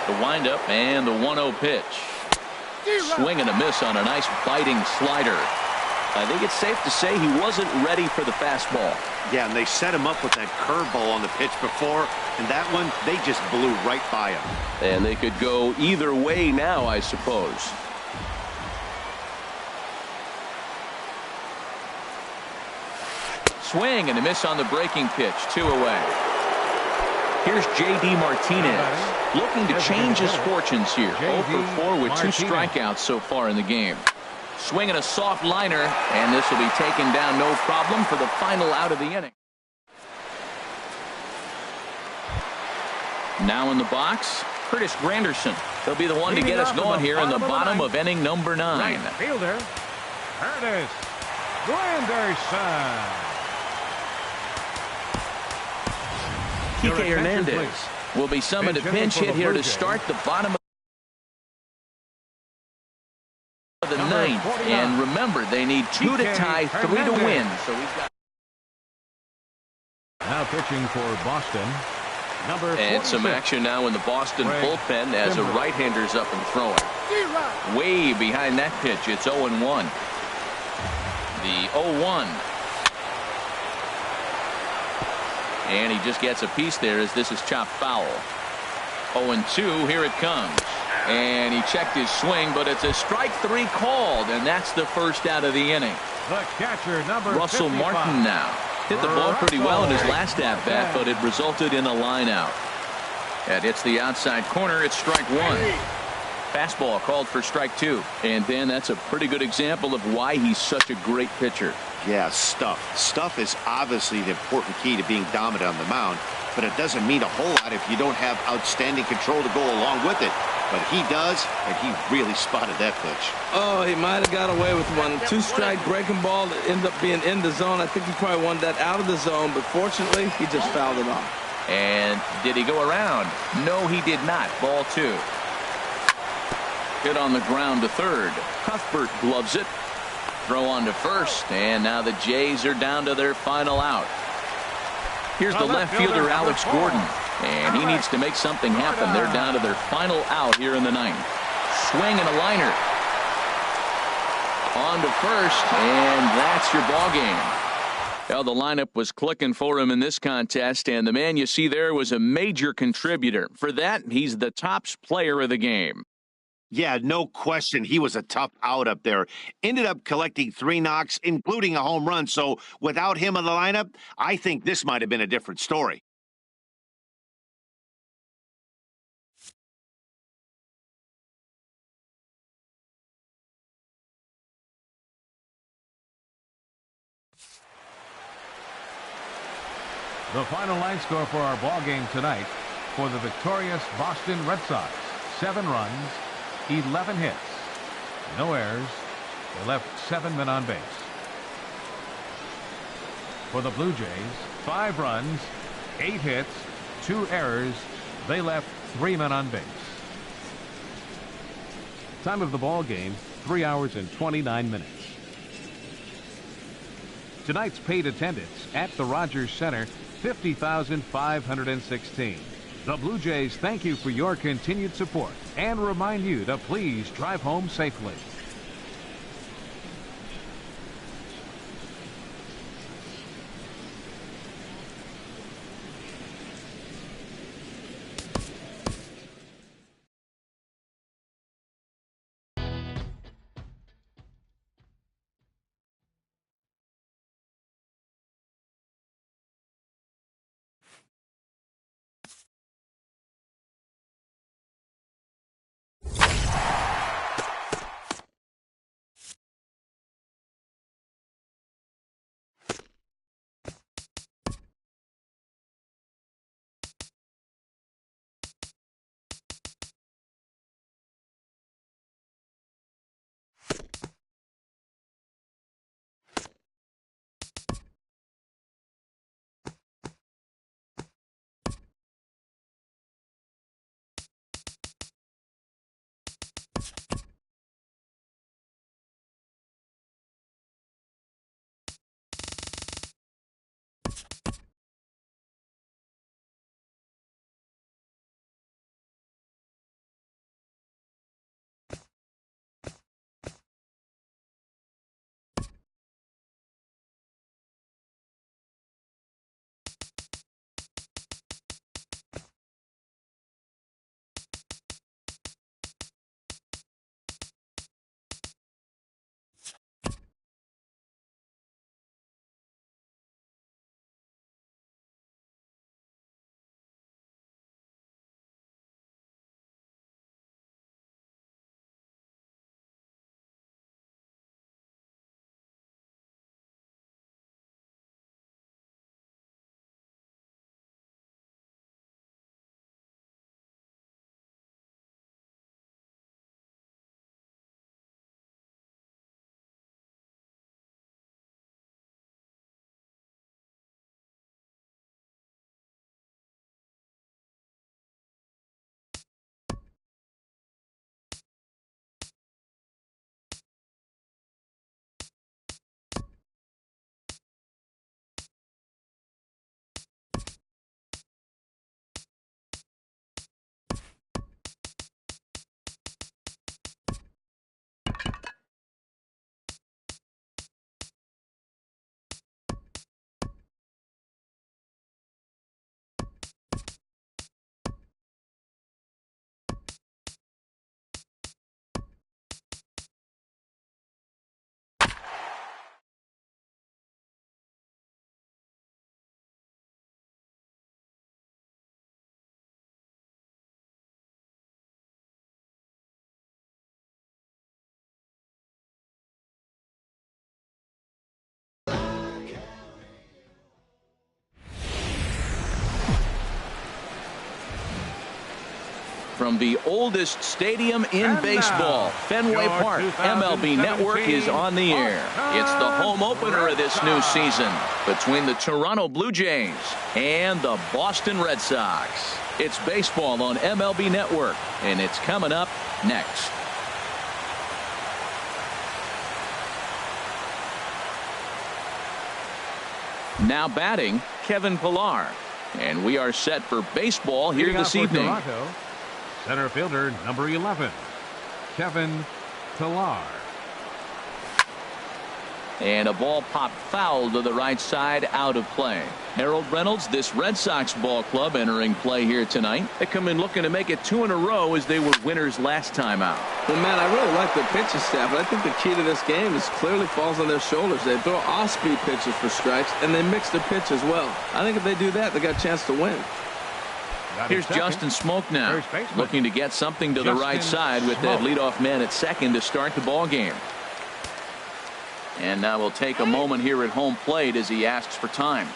The windup and the 1-0 pitch. Swing and a miss on a nice biting slider. I think it's safe to say he wasn't ready for the fastball. Yeah, and they set him up with that curveball on the pitch before, and that one, they just blew right by him. And they could go either way now, I suppose. Swing and a miss on the breaking pitch. 2 away. Here's J.D. Martinez looking to change his fortunes here. 0 for 4 with 2 strikeouts so far in the game. Swinging a soft liner, and this will be taken down no problem for the final out of the inning. Now in the box, Curtis Granderson. He'll be the one to get us going here in the bottom of inning number 9. Right fielder, Curtis Granderson. Kike Hernandez will be summoned to pinch hit here to start the bottom of the 9th. And remember, they need 2 to tie, 3 to win. So we've got now pitching for Boston, number 46. And some action now in the Boston bullpen as a right-hander's up and throwing. Way behind that pitch, it's 0-1. The 0-1. And he just gets a piece there as this is chopped foul. 0-2, here it comes. And he checked his swing, but it's a strike 3 called, and that's the first out of the inning. The catcher, number Russell 55. Martin now. Hit the ball pretty well in his last at-bat, but it resulted in a line out. And it's the outside corner. It's strike 1. Fastball called for strike 2. And Dan, that's a pretty good example of why he's such a great pitcher. Yeah, stuff. Stuff is obviously the important key to being dominant on the mound, but it doesn't mean a whole lot if you don't have outstanding control to go along with it. But he does, and he really spotted that pitch. Oh, he might have got away with one. 2-strike breaking ball that ended up being in the zone. I think he probably wanted that out of the zone, but fortunately, he just fouled it off. And did he go around? No, he did not. Ball 2. Hit on the ground to third. Cuthbert gloves it. Throw on to first, and now the Jays are down to their final out. Here's the left fielder, Alex Gordon, and he needs to make something happen. They're down to their final out here in the 9th. Swing and a liner. On to first, and that's your ball game. Well, the lineup was clicking for him in this contest, and the man you see there was a major contributor. For that, he's the tops player of the game. Yeah, no question. He was a tough out up there. Ended up collecting 3 knocks, including a home run. So without him in the lineup, I think this might have been a different story. The final line score for our ball game tonight for the victorious Boston Red Sox: 7 runs, 11 hits, no errors. They left 7 men on base. For the Blue Jays, 5 runs, 8 hits, 2 errors. They left 3 men on base. Time of the ball game, 3 hours and 29 minutes. Tonight's paid attendance at the Rogers Center, 50,516. The Blue Jays thank you for your continued support and remind you to please drive home safely. from the oldest stadium in baseball, Fenway Park. MLB Network is on the air. It's the home opener of this new season between the Toronto Blue Jays and the Boston Red Sox. It's baseball on MLB Network, and it's coming up next. Now batting, Kevin Pillar. And we are set for baseball here this evening. Toronto, center fielder number 11, Kevin Pillar. And a ball popped foul to the right side, out of play. Harold Reynolds, this Red Sox ball club entering play here tonight. They come in looking to make it 2 in a row as they were winners last time out. Well, man, I really like their pitching staff, but I think the key to this game is clearly falls on their shoulders. They throw off-speed pitches for strikes, and they mix their pitch as well. I think if they do that, they got a chance to win. Here's Justin Smoke now, looking to get something to the right side with that leadoff man at second to start the ball game. And now we'll take a moment here at home plate as he asks for time.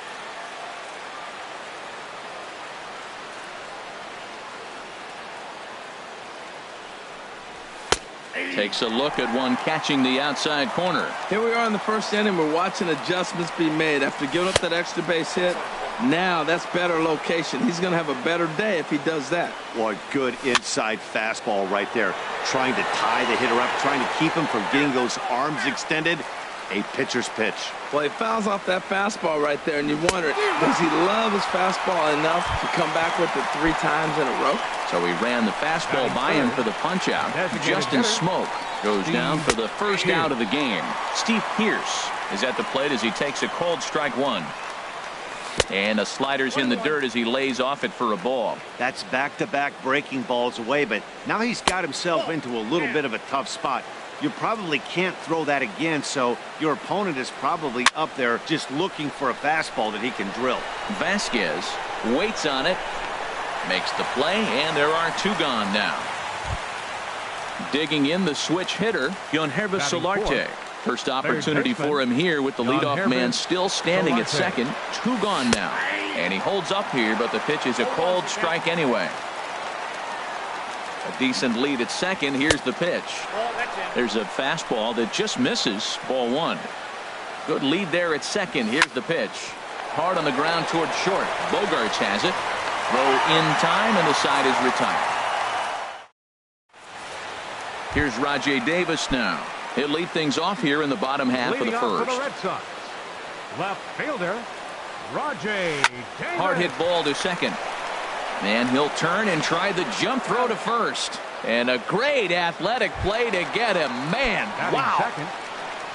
Takes a look at one catching the outside corner. Here we are in the first inning. We're watching adjustments be made after giving up that extra base hit. Now that's better location. He's going to have a better day if he does that. Well, a good inside fastball right there. Trying to tie the hitter up, trying to keep him from getting those arms extended. A pitcher's pitch. Well, he fouls off that fastball right there, and you wonder, does he love his fastball enough to come back with it 3 times in a row? So he ran the fastball by him for the punch out. Justin Smoke goes down for the first out of the game. Steve Pierce is at the plate as he takes a cold strike 1. And a slider's in the dirt as he lays off it for a ball. That's back-to-back breaking balls away, but now he's got himself into a little bit of a tough spot. You probably can't throw that again, so your opponent is probably up there just looking for a fastball that he can drill. Vasquez waits on it, makes the play, and there are 2 gone now. Digging in the switch hitter, Yohannes Solarte. First opportunity for him here with the leadoff man still standing at second. 2 gone now. And he holds up here, but the pitch is a cold strike anyway. A decent lead at second. Here's the pitch. There's a fastball that just misses. Ball 1. Good lead there at second. Here's the pitch. Hard on the ground toward short. Bogarts has it. Throw in time, and the side is retired. Here's Rajai Davis now. He'll lead things off here in the bottom half of the first. For the Red Sox, left fielder Rajai Davis. Hard hit ball to second. And he'll turn and try the jump throw to first. And a great athletic play to get him. Man, wow.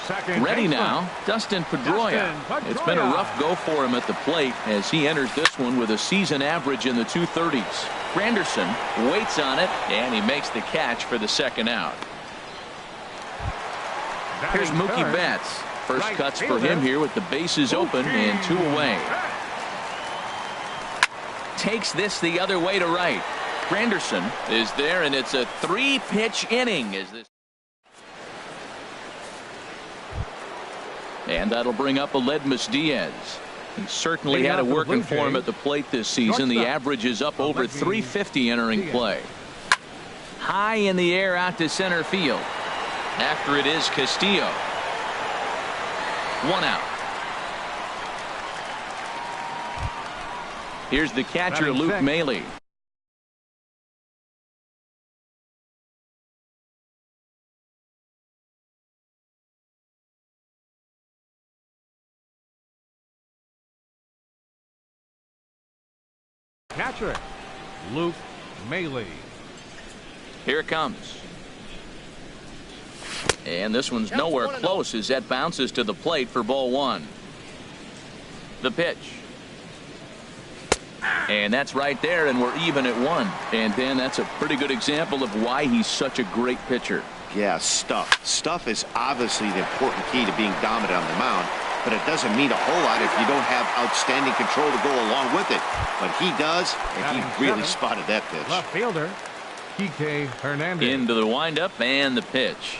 Second ready now, Dustin Pedroia. It's been a rough go for him at the plate as he enters this one with a season average in the 230s. Granderson waits on it, and he makes the catch for the second out. Here's Mookie Betts. First cuts for him here with the bases open and 2 away. Takes this the other way to right. Granderson is there, and it's a 3-pitch inning. And that'll bring up Aledmys Diaz. He certainly had it working for him at the plate this season. The average is up over 350 entering play. High in the air out to center field. After it is Castillo. 1 out. Here's the catcher, Luke Maile. Catcher, Luke Maile. Here it comes. And this one's nowhere close as that bounces to the plate for ball 1. The pitch. And that's right there, and we're even at 1. And Dan, that's a pretty good example of why he's such a great pitcher. Yeah, stuff. Stuff is obviously the important key to being dominant on the mound, but it doesn't mean a whole lot if you don't have outstanding control to go along with it. But he does, and he really spotted that pitch. Left fielder, Kike Hernandez. Into the windup and the pitch.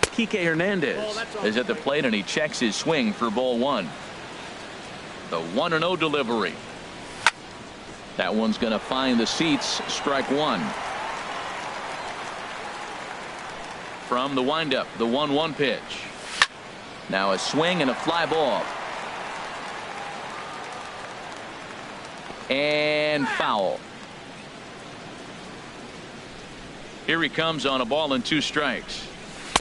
Kike Hernandez is at the plate, and he checks his swing for ball 1. The 1-0 delivery. That one's going to find the seats. Strike 1. from the windup, the 1-1 pitch. Now a swing and a fly ball. And foul. Here he comes on a ball and 2 strikes.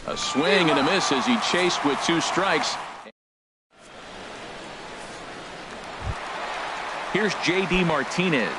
A swing and a miss as he chased with 2 strikes. Here's J.D. Martinez,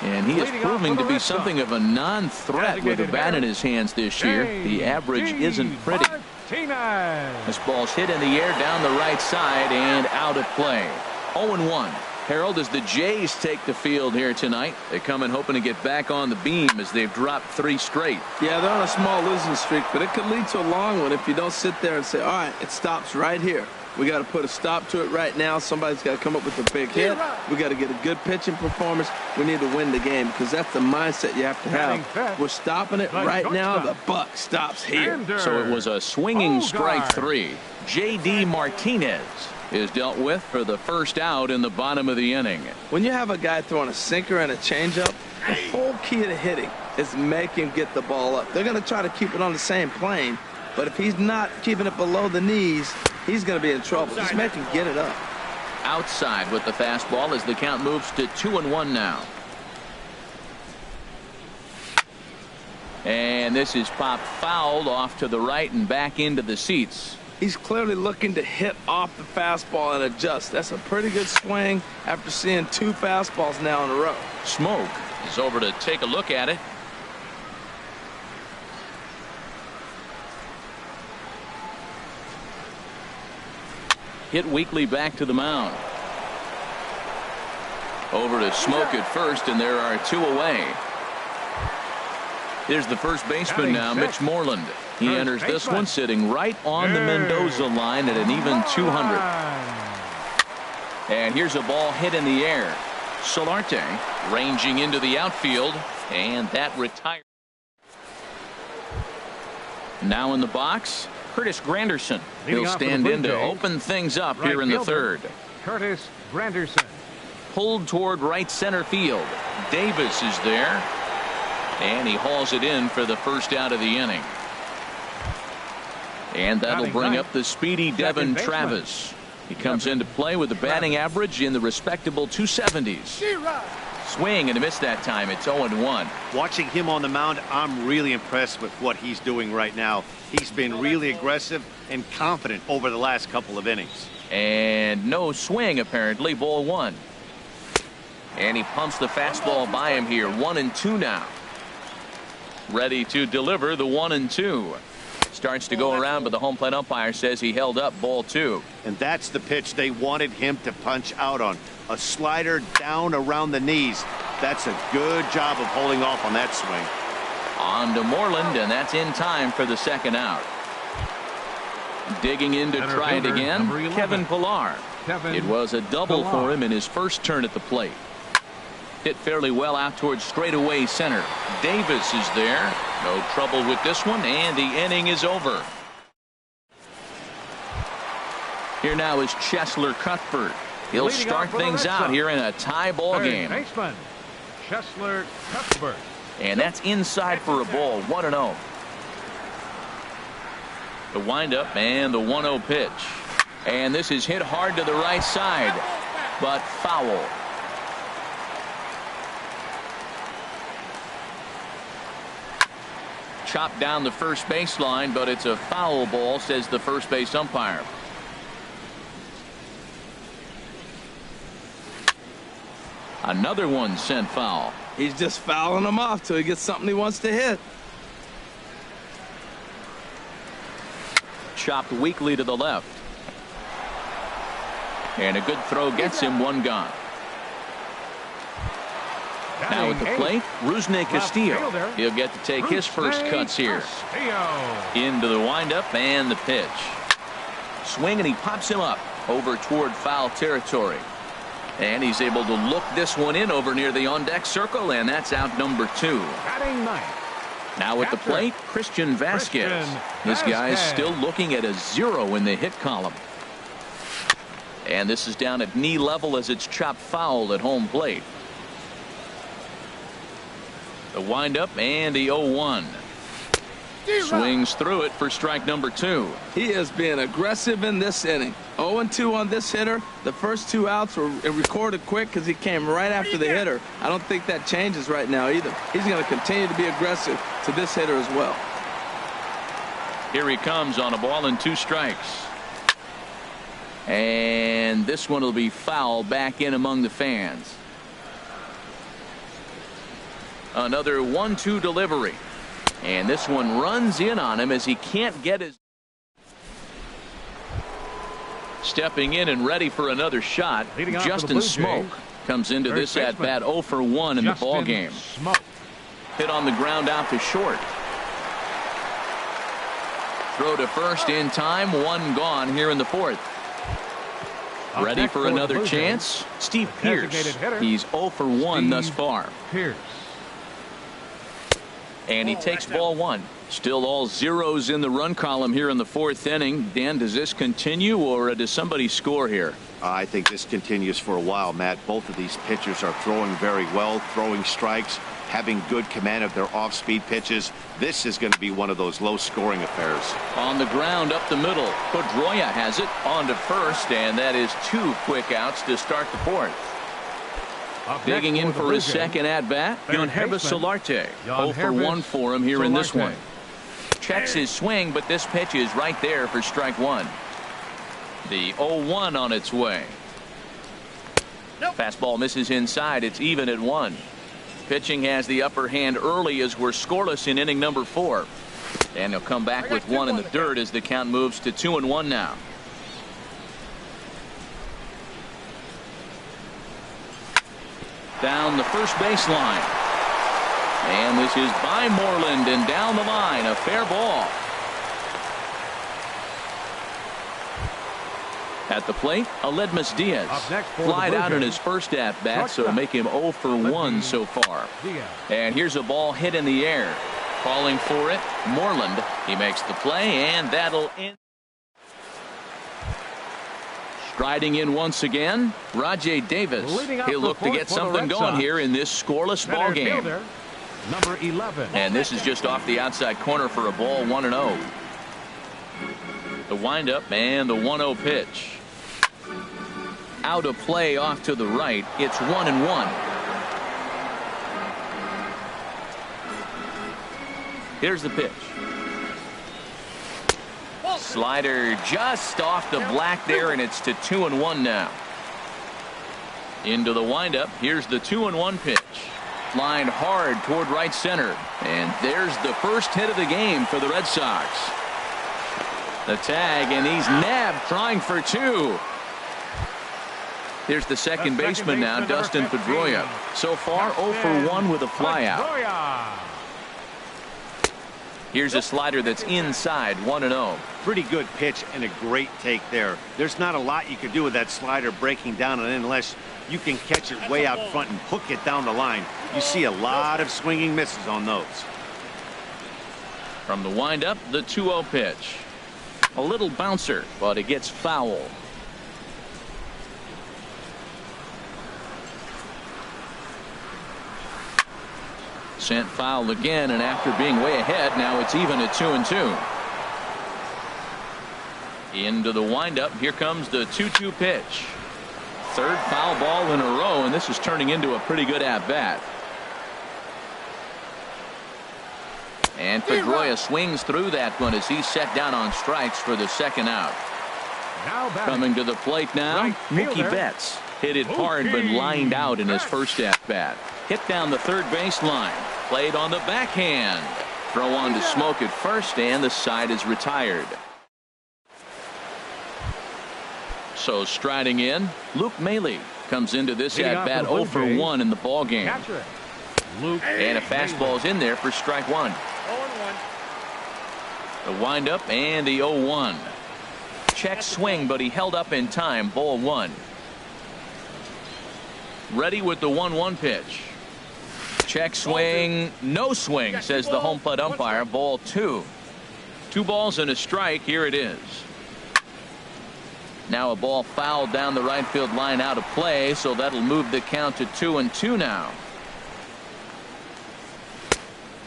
and he is proving to be something of a non-threat with a bat in his hands this year. The average isn't pretty. This ball's hit in the air down the right side and out of play. 0-1. Harold, as the Jays take the field here tonight, they come in hoping to get back on the beam as they've dropped 3 straight. Yeah, they're on a small losing streak, but it could lead to a long one if you don't sit there and say, all right, it stops right here. We got to put a stop to it right now. Somebody's got to come up with a big hit. We got to get a good pitching performance. We need to win the game because that's the mindset you have to have. We're stopping it right now. The buck stops here. So it was a swinging strike 3. J.D. Martinez is dealt with for the first out in the bottom of the inning. When you have a guy throwing a sinker and a changeup, the whole key to hitting is make him get the ball up. They're going to try to keep it on the same plane, but if he's not keeping it below the knees, he's going to be in trouble. Just make him get it up. Outside with the fastball as the count moves to 2-1 now. And this is popped fouled off to the right and back into the seats. He's clearly looking to hit off the fastball and adjust. That's a pretty good swing after seeing 2 fastballs now in a row. Smoke is over to take a look at it. Hit weakly back to the mound. Over to Smoke at first, and there are 2 away. Here's the first baseman now, Mitch Moreland. He enters this one sitting right on the Mendoza line at an even 200. And here's a ball hit in the air. Solarte ranging into the outfield, and that retired. Now in the box, Curtis Granderson. He'll stand in to open things up here in the 3rd. Curtis Granderson. Pulled toward right center field. Davis is there, and he hauls it in for the first out of the inning. And that'll bring up the speedy Devin Travis. He comes into play with a batting average in the respectable 270s. Swing and a miss that time. It's 0-1. Watching him on the mound, I'm really impressed with what he's doing right now. He's been really aggressive and confident over the last couple of innings. And no swing, apparently. Ball 1. And he pumps the fastball by him here. 1-2 now. Ready to deliver the 1-2. Starts to go around, but the home plate umpire says he held up. Ball 2. And that's the pitch they wanted him to punch out on. A slider down around the knees. That's a good job of holding off on that swing. On to Moreland, and that's in time for the 2nd out. Digging in to try it again, Kevin Pillar. It was a double for him in his first turn at the plate. Hit fairly well out towards straightaway center. Davis is there. No trouble with this one, and the inning is over. Here now is Cheslor Cuthbert. He'll start things out here in a tie ball game. Baseman Cheslor Cuthbert. And that's inside for a ball. 1-0. The windup and the 1-0 pitch. And this is hit hard to the right side, but foul. Chopped down the first baseline, but it's a foul ball, says the first base umpire. Another one sent foul. He's just fouling them off till he gets something he wants to hit. Chopped weakly to the left. And a good throw gets him. 1 gone. Now at the plate, Rusney Castillo. He'll get to take his first cuts here. Into the windup and the pitch. Swing, and he pops him up over toward foul territory. And he's able to look this one in over near the on-deck circle, and that's out number 2. Now at the plate, Christian Vasquez. This guy's still looking at a 0 in the hit column. And this is down at knee level as it's chopped foul at home plate. The windup and the 0-1. Swings through it for strike number 2. He is being aggressive in this inning. 0-2 on this hitter. The first 2 outs were recorded quick because he came right after the hitter. I don't think that changes right now either. He's going to continue to be aggressive to this hitter as well. Here he comes on a ball and 2 strikes. And this one will be foul back in among the fans. Another 1-2 delivery. And this one runs in on him as he can't get his. Stepping in and ready for another shot. Justin Smoke comes into this at bat 0 for 1 in the ball game. Hit on the ground out to short. Throw to first in time. 1 gone here in the 4th. Ready for another chance. Steve Pierce. He's 0 for 1 thus far. And he takes ball 1. Still all zeros in the run column here in the 4th inning. Dan, does this continue or does somebody score here? I think this continues for a while, Matt. Both of these pitchers are throwing very well, throwing strikes, having good command of their off-speed pitches. This is going to be one of those low-scoring affairs. On the ground up the middle. Pedroia has it on to first, and that is 2 quick outs to start the 4th. Digging in for his second at-bat, Yangervis Solarte. 0 for 1 for him here in this one. Checks his swing, but this pitch is right there for strike 1. The 0-1 on its way. Fastball misses inside. It's even at 1. Pitching has the upper hand early as we're scoreless in inning number 4. And he'll come back with 1 in the dirt as the count moves to 2-1 now. Down the first baseline. And this is by Moreland and down the line. A fair ball. At the plate, Aledmus Diaz. Flied out in his first at-bat, so make him 0 for 1 so far. And here's a ball hit in the air. Calling for it, Moreland. He makes the play, and that'll end. Striding in once again, Rajay Davis. He'll look to get something going here in this scoreless ball game. Number 11. And this is just off the outside corner for a ball, 1-0. The windup and the 1-0 pitch. Out of play off to the right. It's 1-1. Here's the pitch. Slider just off the black there, and it's to 2-1 now. Into the windup. Here's the 2-1 pitch. Lined hard toward right center. And there's the first hit of the game for the Red Sox. The tag, and he's nabbed trying for 2. Here's the second baseman now, Dustin Pedroia. So far 0 for 1 with a flyout. Here's a slider that's inside, 1-0. Pretty good pitch and a great take there. There's not a lot you can do with that slider breaking down, and unless you can catch it way out front and hook it down the line, you see a lot of swinging misses on those. From the windup, the 2-0 pitch. A little bouncer, but it gets foul. Sent foul again, and after being way ahead, now it's even at 2-2. Into the windup. Here comes the 2-2 pitch. Third foul ball in a row, and this is turning into a pretty good at-bat. And Pedroia swings through that one as he's set down on strikes for the second out. Coming to the plate now, Mookie Betts. Hit it hard but lined out in his first at-bat. Hit down the third baseline. Played on the backhand. Throw on to Smoke at first, and the side is retired. So striding in, Luke Maile comes into this at-bat 0 for 1 in the ball game. And a fastball's in there for strike 1. 0-1. The windup and the 0-1. Check swing, but he held up in time. Ball 1. Ready with the 1-1 pitch. Check swing, no swing, says the home plate umpire. Ball 2. 2 balls and a strike. Here it is. Now a ball fouled down the right field line out of play, so that'll move the count to 2-2 now.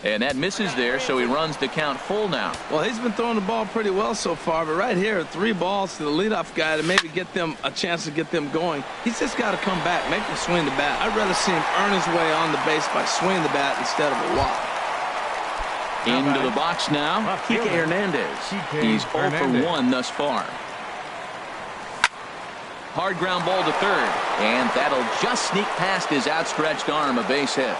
And that misses there, so he runs the count full now. Well, he's been throwing the ball pretty well so far, but right here, 3 balls to the leadoff guy to maybe get them a chance to get them going. He's just got to come back, make him swing the bat. I'd rather see him earn his way on the base by swinging the bat instead of a walk. Into the box now, Kike Hernandez. He's 0 for 1 thus far. Hard ground ball to third, and that'll just sneak past his outstretched arm, a base hit.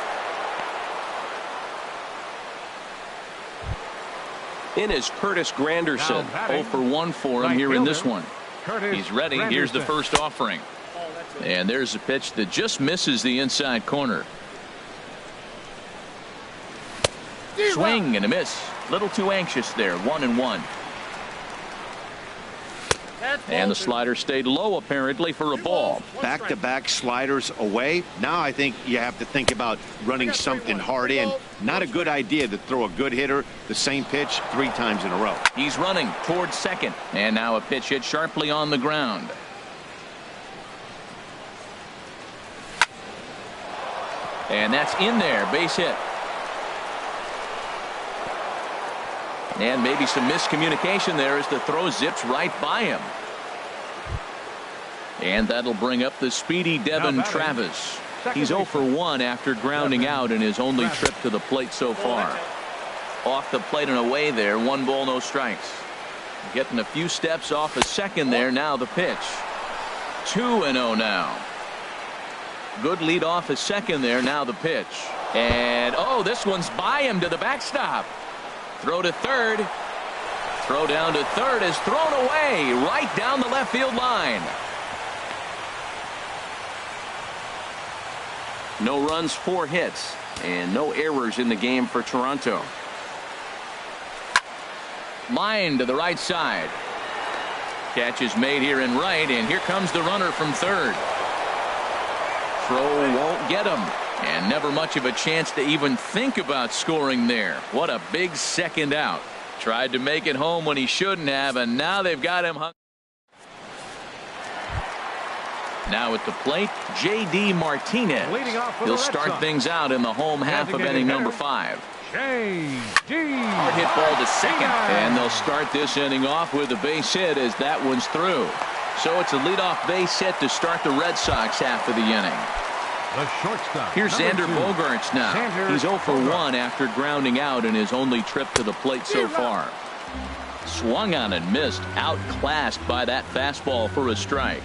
In is Curtis Granderson. 0 for 1 for him here in this one. He's ready. Here's the first offering. And there's a pitch that just misses the inside corner. Swing and a miss. Little too anxious there. 1-1. And the slider stayed low apparently for a ball. Back-to-back sliders away. Now I think you have to think about running something hard in. Not a good idea to throw a good hitter the same pitch 3 times in a row. He's running towards second. And now a pitch hit sharply on the ground. And that's in there. Base hit. And maybe some miscommunication there as the throw zips right by him. And that'll bring up the speedy Devin Travis. He's 0 for 1 after grounding out in his only trip to the plate so far. Off the plate and away there. 1 ball, no strikes. Getting a few steps off a second there. Now the pitch. 2-0 now. Good lead off a second there. Now the pitch. And oh, this one's by him to the backstop. Throw to third. Throw down to third is thrown away right down the left field line. No runs, 4 hits, and no errors in the game for Toronto. Line to the right side. Catch is made here in right, and here comes the runner from third. Throw won't get him. And never much of a chance to even think about scoring there. What a big second out. Tried to make it home when he shouldn't have, and now they've got him hung. Now at the plate, J.D. Martinez. He'll start things out in the home half of inning number 5. Hard hit ball to second, and they'll start this inning off with a base hit as that one's through. So it's a leadoff base hit to start the Red Sox half of the inning. The shortstop. Here's Xander Bogaerts now. He's 0 for 1 after grounding out in his only trip to the plate so far. Swung on and missed. Outclassed by that fastball for a strike.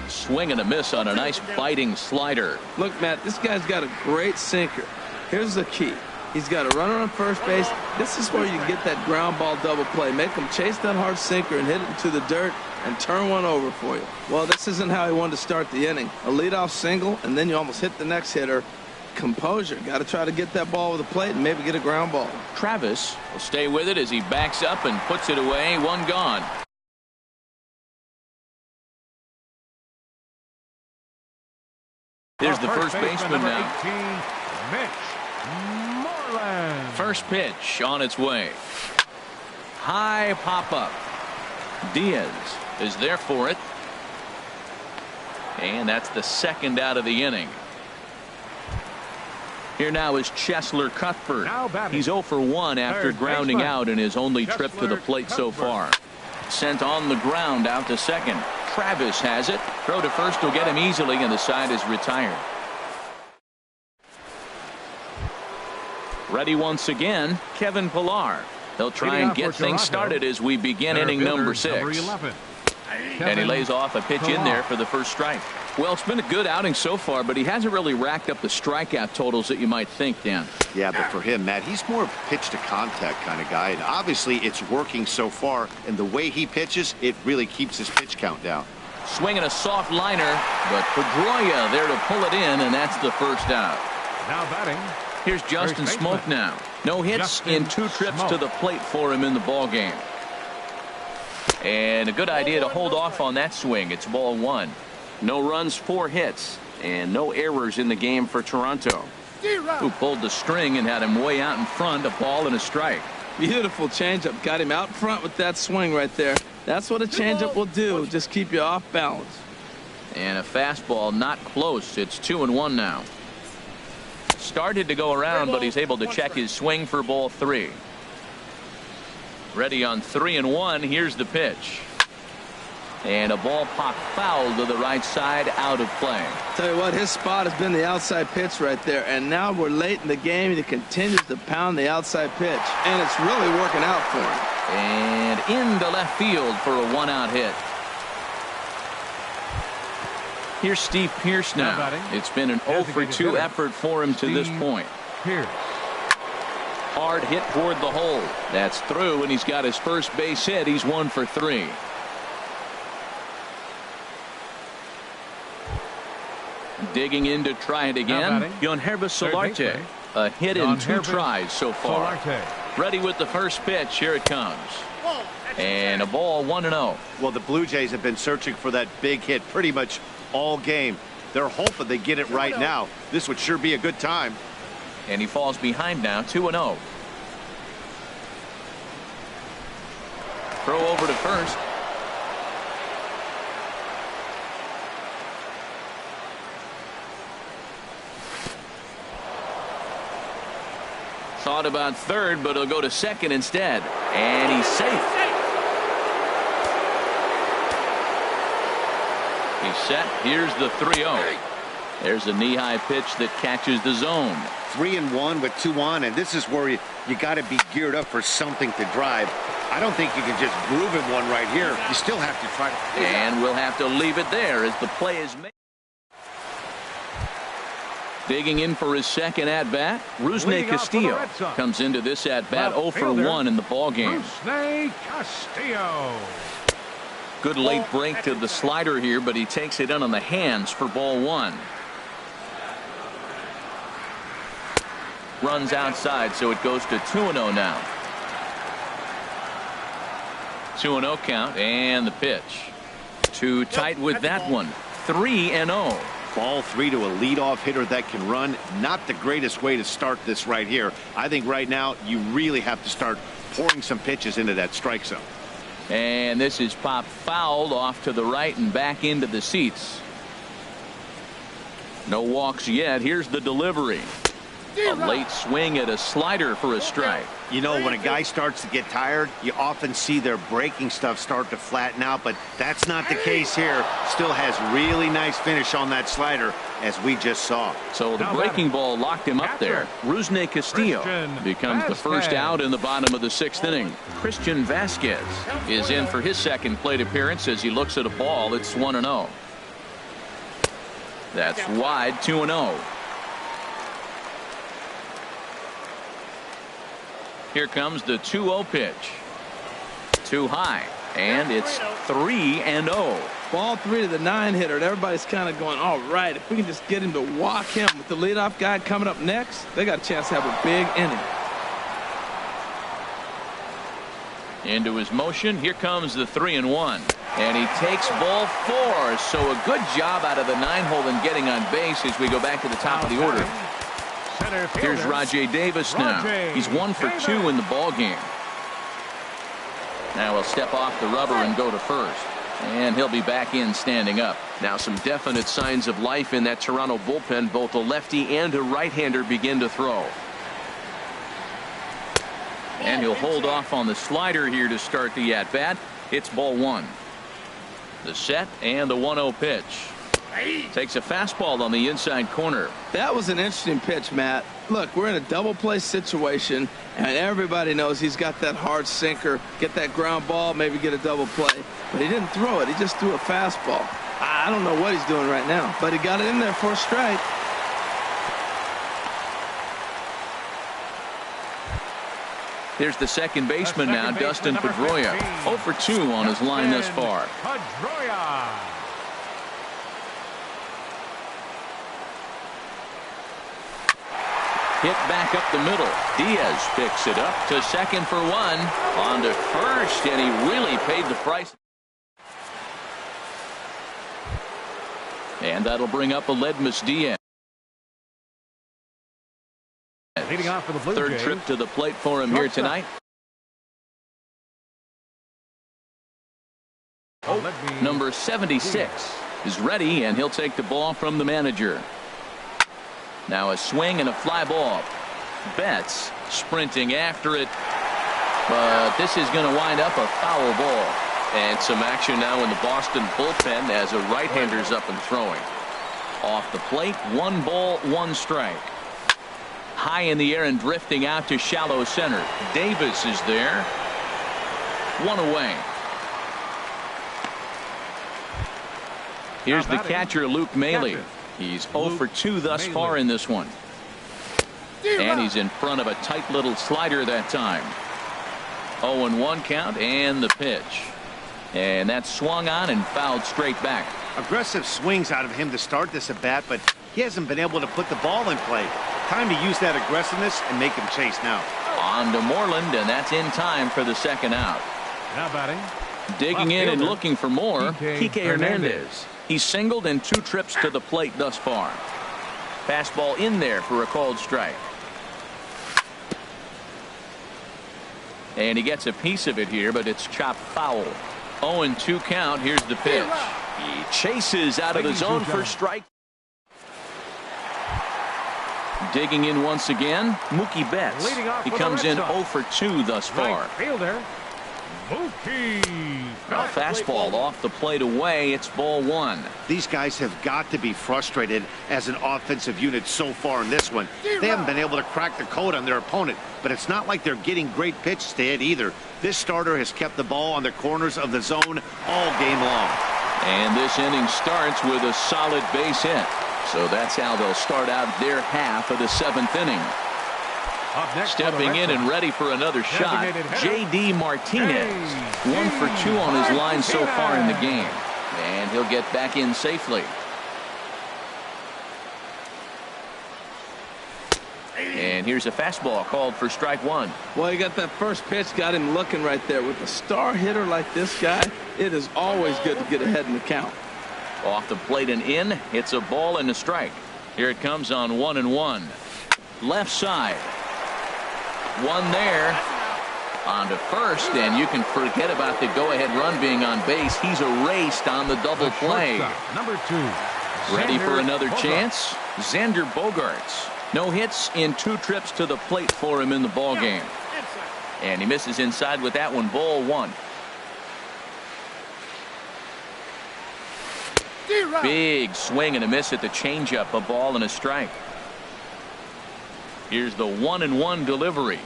Swing and a miss on a nice biting slider. Look, Matt, this guy's got a great sinker. Here's the key. He's got a runner on first base. This is where you get that ground ball double play. Make him chase that hard sinker and hit it into the dirt and turn one over for you. Well, this isn't how he wanted to start the inning. A leadoff single, and then you almost hit the next hitter. Composure. Got to try to get that ball with the plate and maybe get a ground ball. Travis will stay with it as he backs up and puts it away. 1 gone. There's the first baseman now. 18, Mitch. First pitch on its way. High pop up. Diaz is there for it. And that's the second out of the inning. Here now is Cheslor Cuthbert. He's 0 for 1 after grounding out in his only trip to the plate so far. Sent on the ground out to second. Travis has it. Throw to first will get him easily, and the side is retired. Ready once again, Kevin Pillar. He'll try and get things started as we begin inning number 6. And he lays off a pitch in there for the first strike. Well, it's been a good outing so far, but he hasn't really racked up the strikeout totals that you might think, Dan. Yeah, but for him, Matt, he's more of a pitch-to-contact kind of guy. And obviously, it's working so far. And the way he pitches, it really keeps his pitch count down. Swinging a soft liner, but Pedroia there to pull it in, and that's the first out. Now batting. Here's Justin Smoke now. No hits in 2 trips to the plate for him in the ball game. And a good idea to hold off on that swing. It's ball 1. No runs, 4 hits, and no errors in the game for Toronto, who pulled the string and had him way out in front. A ball and a strike. Beautiful changeup. Got him out front with that swing right there. That's what a changeup will do. Just keep you off balance. And a fastball not close. It's 2-1 now. Started to go around, but he's able to check his swing for ball 3. Ready on 3-1. Here's the pitch. And a ball popped foul to the right side, out of play. Tell you what, his spot has been the outside pitch right there, and now we're late in the game. He continues to pound the outside pitch, and it's really working out for him. And into left field for a 1-out hit. Here's Steve Pearce now. It's been an 0-for-2 effort for him to this point. Pearce. Hard hit toward the hole. That's through, and he's got his first base hit. He's 1 for 3. Digging in to try it again. Yonherba Solarte. A hit in 2 tries so far. Ready with the first pitch. Here it comes. And a ball, 1-0. Well, the Blue Jays have been searching for that big hit pretty much all game. They're hoping they get it right now. This would sure be a good time. And he falls behind now, 2-0. Throw over to first. Thought about third, but he'll go to second instead. And he's safe. He's set. Here's the 3-0. There's a knee-high pitch that catches the zone. 3-1 with 2 on, and this is where you got to be geared up for something to drive. I don't think you can just groove in one right here. You still have to try to. And we'll have to leave it there as the play is made. Digging in for his second at-bat, Rusney Castillo comes into this at-bat 0-for-1 in the ballgame. Rusney Castillo. Good late break to the slider here, but he takes it in on the hands for ball 1. Runs outside, so it goes to 2-0 now. 2-0 count, and the pitch. Too tight with that one. 3-0. Ball 3 to a leadoff hitter that can run. Not the greatest way to start this right here. I think right now you really have to start pouring some pitches into that strike zone. And this is popped fouled off to the right and back into the seats. No walks yet. Here's the delivery. A late swing at a slider for a strike. You know, when a guy starts to get tired, you often see their breaking stuff start to flatten out, but that's not the case here. Still has really nice finish on that slider, as we just saw. So the breaking ball locked him up there. Rusney Castillo becomes the first out in the bottom of the 6th inning. Christian Vasquez is in for his second plate appearance as he looks at a ball. It's 1-0. That's wide, 2-0. Here comes the 2-0 pitch. Too high, and it's 3-0. Ball 3 to the 9 hitter, and everybody's kind of going, all right, if we can just get him to walk him with the leadoff guy coming up next, they got a chance to have a big inning. Into his motion, here comes the 3-1. And he takes ball 4, so a good job out of the 9-hole in getting on base as we go back to the top of the order. Here's Rajay Davis now. He's 1 for 2 in the ball game. Now he'll step off the rubber and go to first. And he'll be back in standing up. Now some definite signs of life in that Toronto bullpen. Both a lefty and a right-hander begin to throw. And he'll hold off on the slider here to start the at-bat. It's ball 1. The set and the 1-0 pitch. Takes a fastball on the inside corner. That was an interesting pitch, Matt. Look, we're in a double play situation, and everybody knows he's got that hard sinker. Get that ground ball, maybe get a double play. But he didn't throw it. He just threw a fastball. I don't know what he's doing right now, but he got it in there for a strike. Here's the second baseman now, Dustin Pedroia. 0 for 2 on his line thus far. Pedroia. Hit back up the middle. Diaz picks it up to second for 1. On to first, and he really paid the price. And that'll bring up Aledmus Diaz. Leading off for the Blue Third Jays. trip to the plate for him here tonight. Number 76 is ready, and he'll take the ball from the manager. Now a swing and a fly ball. Betts sprinting after it, but this is going to wind up a foul ball. And some action now in the Boston bullpen as a right-hander's up and throwing. Off the plate, 1 ball, 1 strike. High in the air and drifting out to shallow center. Davis is there. 1 away. Here's the catcher, Luke Maile. He's 0 for 2 thus far in this one. And he's in front of a tight little slider that time. 0-1 count and the pitch. And that's swung on and fouled straight back. Aggressive swings out of him to start this at bat, but he hasn't been able to put the ball in play. Time to use that aggressiveness and make him chase now. On to Moreland, and that's in time for the second out. Now batting. Digging in and looking for more, Kike Hernandez. He's singled in 2 trips to the plate thus far. Fastball in there for a called strike. And he gets a piece of it here, but it's chopped foul. 0-2 count. Here's the pitch. He chases out of the zone for strike. Digging in once again, Mookie Betts. He comes in 0 for 2 thus far. Fielder, Mookie. A fastball off the plate away. It's ball 1. These guys have got to be frustrated as an offensive unit so far in this one. They haven't been able to crack the code on their opponent, but it's not like they're getting great pitches to hit either. This starter has kept the ball on the corners of the zone all game long. And this inning starts with a solid base hit. So that's how they'll start out their half of the 7th inning. Stepping in and ready for another shot, J.D. Martinez. 1 for 2 on his line so far in the game. And he'll get back in safely. And here's a fastball called for strike 1. Well, you got that first pitch, got him looking right there. With a star hitter like this guy, it is always good to get ahead in the count. Off the plate and in, it's a ball and a strike. Here it comes on 1-1. Left side. 1 there. On to first, and you can forget about the go-ahead run being on base. He's erased on the double play. Number 2. Ready for another chance? Xander Bogaerts. No hits in 2 trips to the plate for him in the ball game. And he misses inside with that one. Ball 1. Big swing and a miss at the changeup. A ball and a strike. Here's the 1-1 delivery.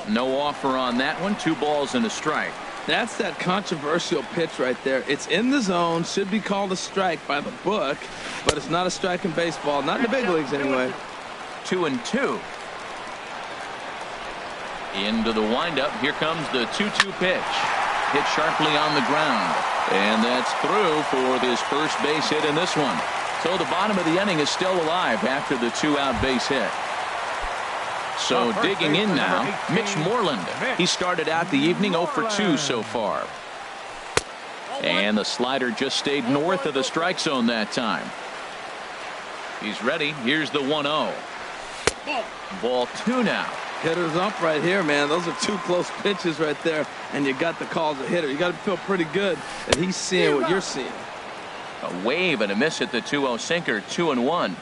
No offer on that one. 2 balls and a strike. That's that controversial pitch right there. It's in the zone, should be called a strike by the book, but it's not a strike in baseball, not in the big leagues anyway. 2-2. Into the windup. Here comes the 2-2 pitch. Hit sharply on the ground. And that's through for this first base hit in this one. So the bottom of the inning is still alive after the 2-out base hit. So digging in now, Mitch Moreland. He started out the evening 0 for 2 so far. And the slider just stayed north of the strike zone that time. He's ready. Here's the 1-0. Ball 2 now. Hitters up right here, man. Those are 2 close pitches right there, and you got the call as a hitter. You got to feel pretty good that he's seeing what you're seeing. A wave and a miss at the 2-0 sinker. 2-1.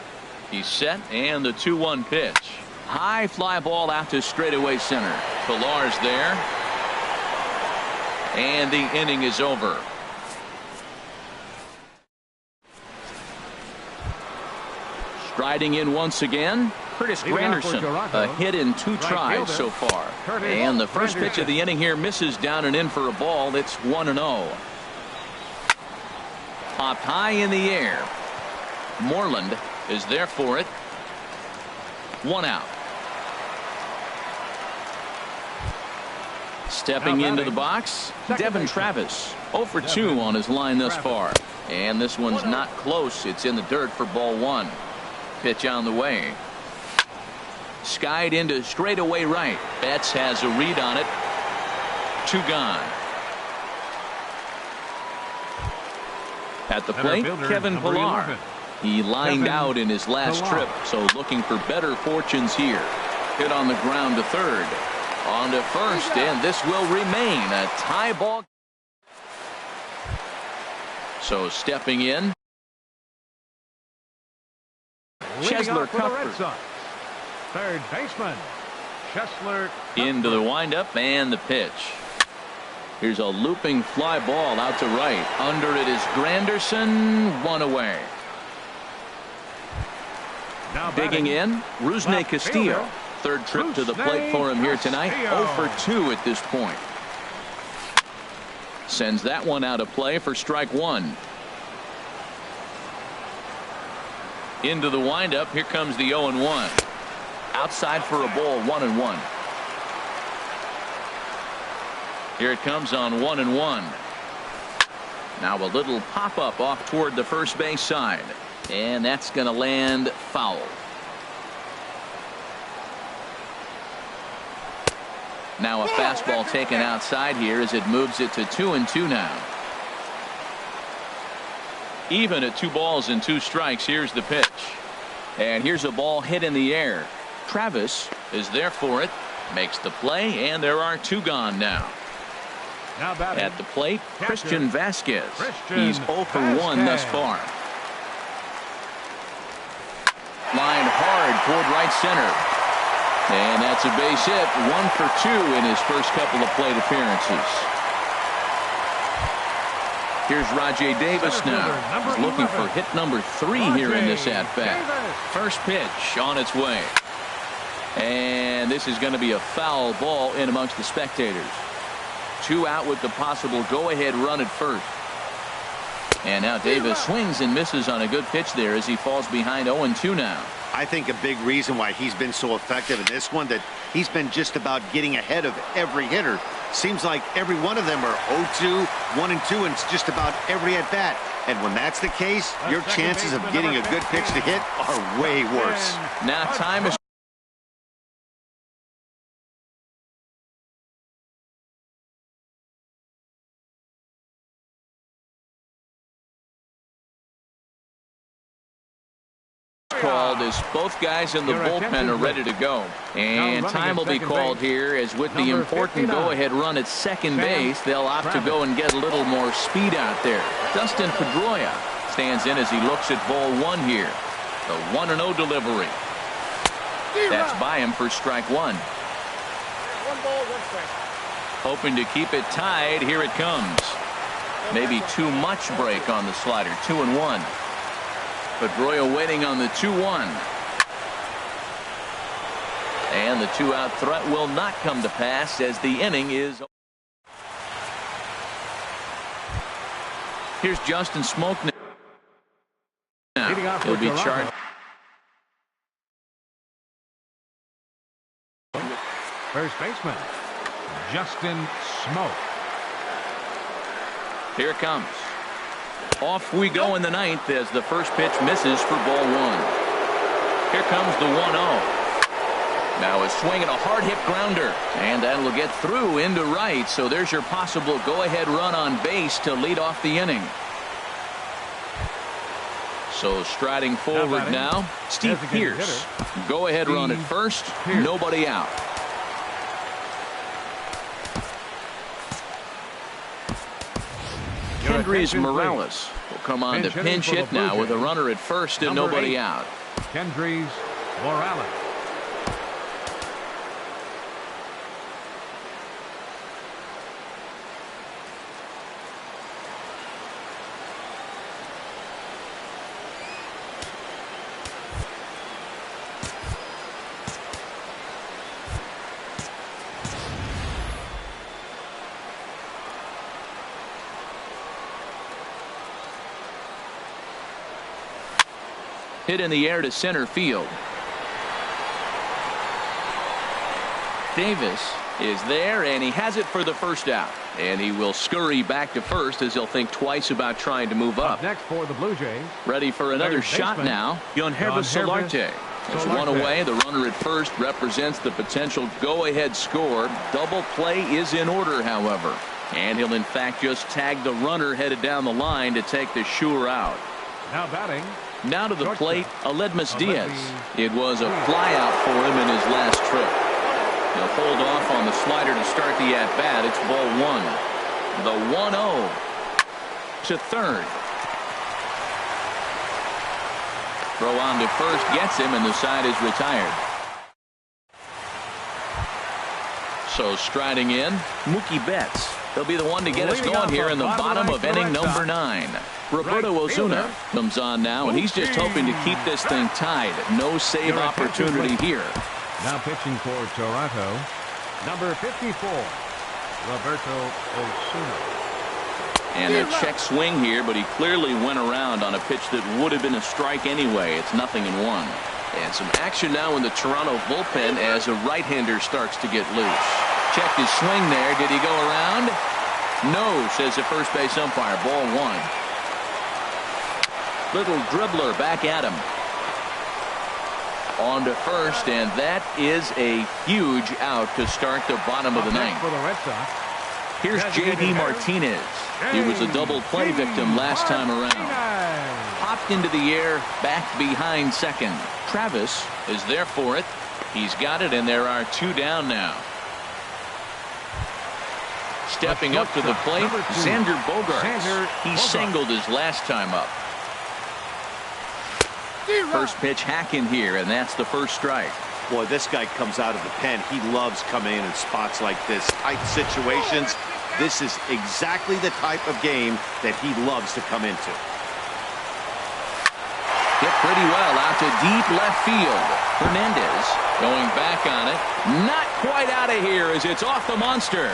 He's set, and the 2-1 pitch. High fly ball out to straightaway center. Pilar's there. And the inning is over. Striding in once again, Curtis Granderson. A hit in 2 tries so far. And the first pitch of the inning here misses down and in for a ball. It's 1-0. Popped high in the air. Moreland is there for it. 1 out. Stepping into the box, Devin Travis. 0 for 2 on his line thus far. And this one's not close. It's in the dirt for ball 1. Pitch on the way. Skied into straightaway right. Betts has a read on it. 2 gone. At the plate, Kevin Pillar. He lined out in his last trip, so looking for better fortunes here. Hit on the ground to third. On to first, and this will remain a tie ball. So stepping in. Chesler for the Red Sox. Third baseman, Chesler. Into the windup and the pitch. Here's a looping fly ball out to right. Under it is Granderson. One away. Now Digging in, Rusney Castillo. Third trip to the plate for him here tonight. 0 for 2 at this point. Sends that one out of play for strike one. Into the windup. Here comes the 0-1. Outside for a ball. 1-1. Here it comes on 1-1. Now a little pop up off toward the first base side. And that's going to land foul. Now a fastball taken outside here as it moves it to 2-2 now. Even at 2 balls and 2 strikes. Here's the pitch. And here's a ball hit in the air. Travis is there for it. Makes the play, and there are 2 gone now. At the plate, Christian Vasquez. He's 0 for 1 thus far. Line hard toward right center. And that's a base hit. 1 for 2 in his first couple of plate appearances. Here's Rajay Davis now. He's looking for hit number 3 here in this at-bat. First pitch on its way. And this is going to be a foul ball in amongst the spectators. 2 out with the possible go-ahead run at first. And now Davis swings and misses on a good pitch there as he falls behind 0-2 now. I think a big reason why he's been so effective in this one, that he's been just about getting ahead of every hitter. Seems like every one of them are 0-2, 1-2, and it's just about every at-bat. And when that's the case, your chances of getting a good pitch to hit are way worse. Now time is called as both guys in the bullpen are ready to go. And time will be called here as with the important go-ahead run at second base, they'll opt to go and get a little more speed out there. Dustin Pedroia stands in as he looks at ball 1 here. The 1-0 delivery. That's by him for strike 1. 1 ball, 1 strike. Hoping to keep it tied. Here it comes. Maybe too much break on the slider. 2-1. Pedroia waiting on the 2-1. And the 2-out threat will not come to pass as the inning is. Here's Justin Smoke now. He'll be charged. First baseman, Justin Smoke. Here it comes. Off we go in the 9th as the first pitch misses for ball 1. Here comes the 1-0. Now a swing and a hard hit grounder, and that'll get through into right. So there's your possible go-ahead run on base to lead off the inning. So striding forward now, Steve Pearce. Go-ahead run at first, nobody out. Kendrys Morales will come on to pinch hit now with a runner at first and nobody out. Kendrys Morales. Hit in the air to center field. Davis is there, and he has it for the first out. And he will scurry back to first as he'll think twice about trying to move up. Next for the Blue Jays. Ready for another shot now. Yonhervis Solarte. There's one away. The runner at first represents the potential go-ahead score. Double play is in order, however. And he'll in fact just tag the runner headed down the line to take the sure out. Now batting. Now to the plate, Aledmys Diaz. It was a flyout for him in his last trip. He'll hold off on the slider to start the at-bat. It's ball 1. The 1-0 to third. Throw on to first gets him, and the side is retired. So striding in, Mookie Betts. He'll be the one to get us going here in the bottom of inning number 9. Roberto Osuna comes on now, and he's just hoping to keep this thing tied. No save opportunity here. Now pitching for Toronto, number 54, Roberto Osuna. And a check swing here, but he clearly went around on a pitch that would have been a strike anyway. It's 0-1. And some action now in the Toronto bullpen as a right-hander starts to get loose. Checked his swing there. Did he go around? No, says the first base umpire. Ball 1. Little dribbler back at him. On to first, and that is a huge out to start the bottom of the ninth. For the Red Sox. Here's J.D. Martinez. He was a double play victim last time around. Popped into the air, back behind second. Travis is there for it. He's got it, and there are 2 down now. Stepping up to the plate, Xander Bogaerts. He singled his last time up. First pitch hack in here, and that's the first strike. Boy, this guy comes out of the pen. He loves coming in spots like this, tight situations. This is exactly the type of game that he loves to come into. Hit pretty well out to deep left field. Hernandez going back on it. Not quite out of here as it's off the monster.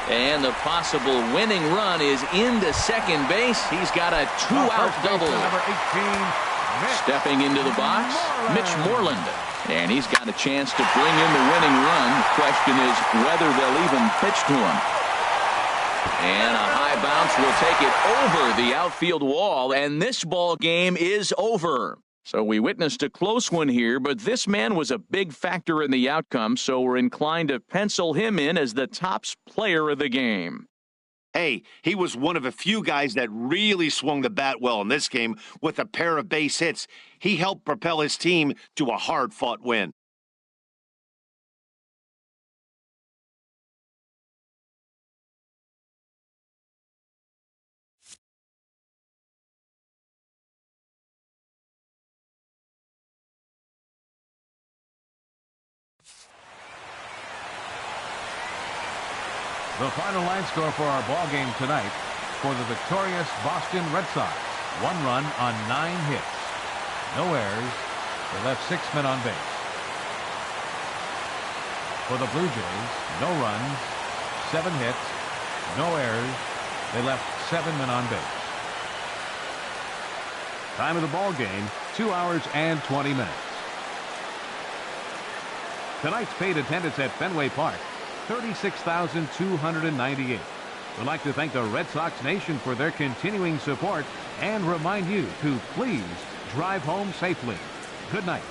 And the possible winning run is into second base. He's got a 2-out double. Number 18, stepping into the box, Mitch Moreland. And he's got a chance to bring in the winning run. The question is whether they'll even pitch to him. And a high bounce will take it over the outfield wall, and this ball game is over. So we witnessed a close one here, but this man was a big factor in the outcome, so we're inclined to pencil him in as the top player of the game. Hey, he was one of a few guys that really swung the bat well in this game with a pair of base hits. He helped propel his team to a hard-fought win. The final line score for our ball game tonight for the victorious Boston Red Sox. 1 run on 9 hits. No errors. They left 6 men on base. For the Blue Jays, no runs, 7 hits, no errors. They left 7 men on base. Time of the ball game, 2 hours and 20 minutes. Tonight's paid attendance at Fenway Park, 36,298. We'd like to thank the Red Sox Nation for their continuing support and remind you to please drive home safely. Good night.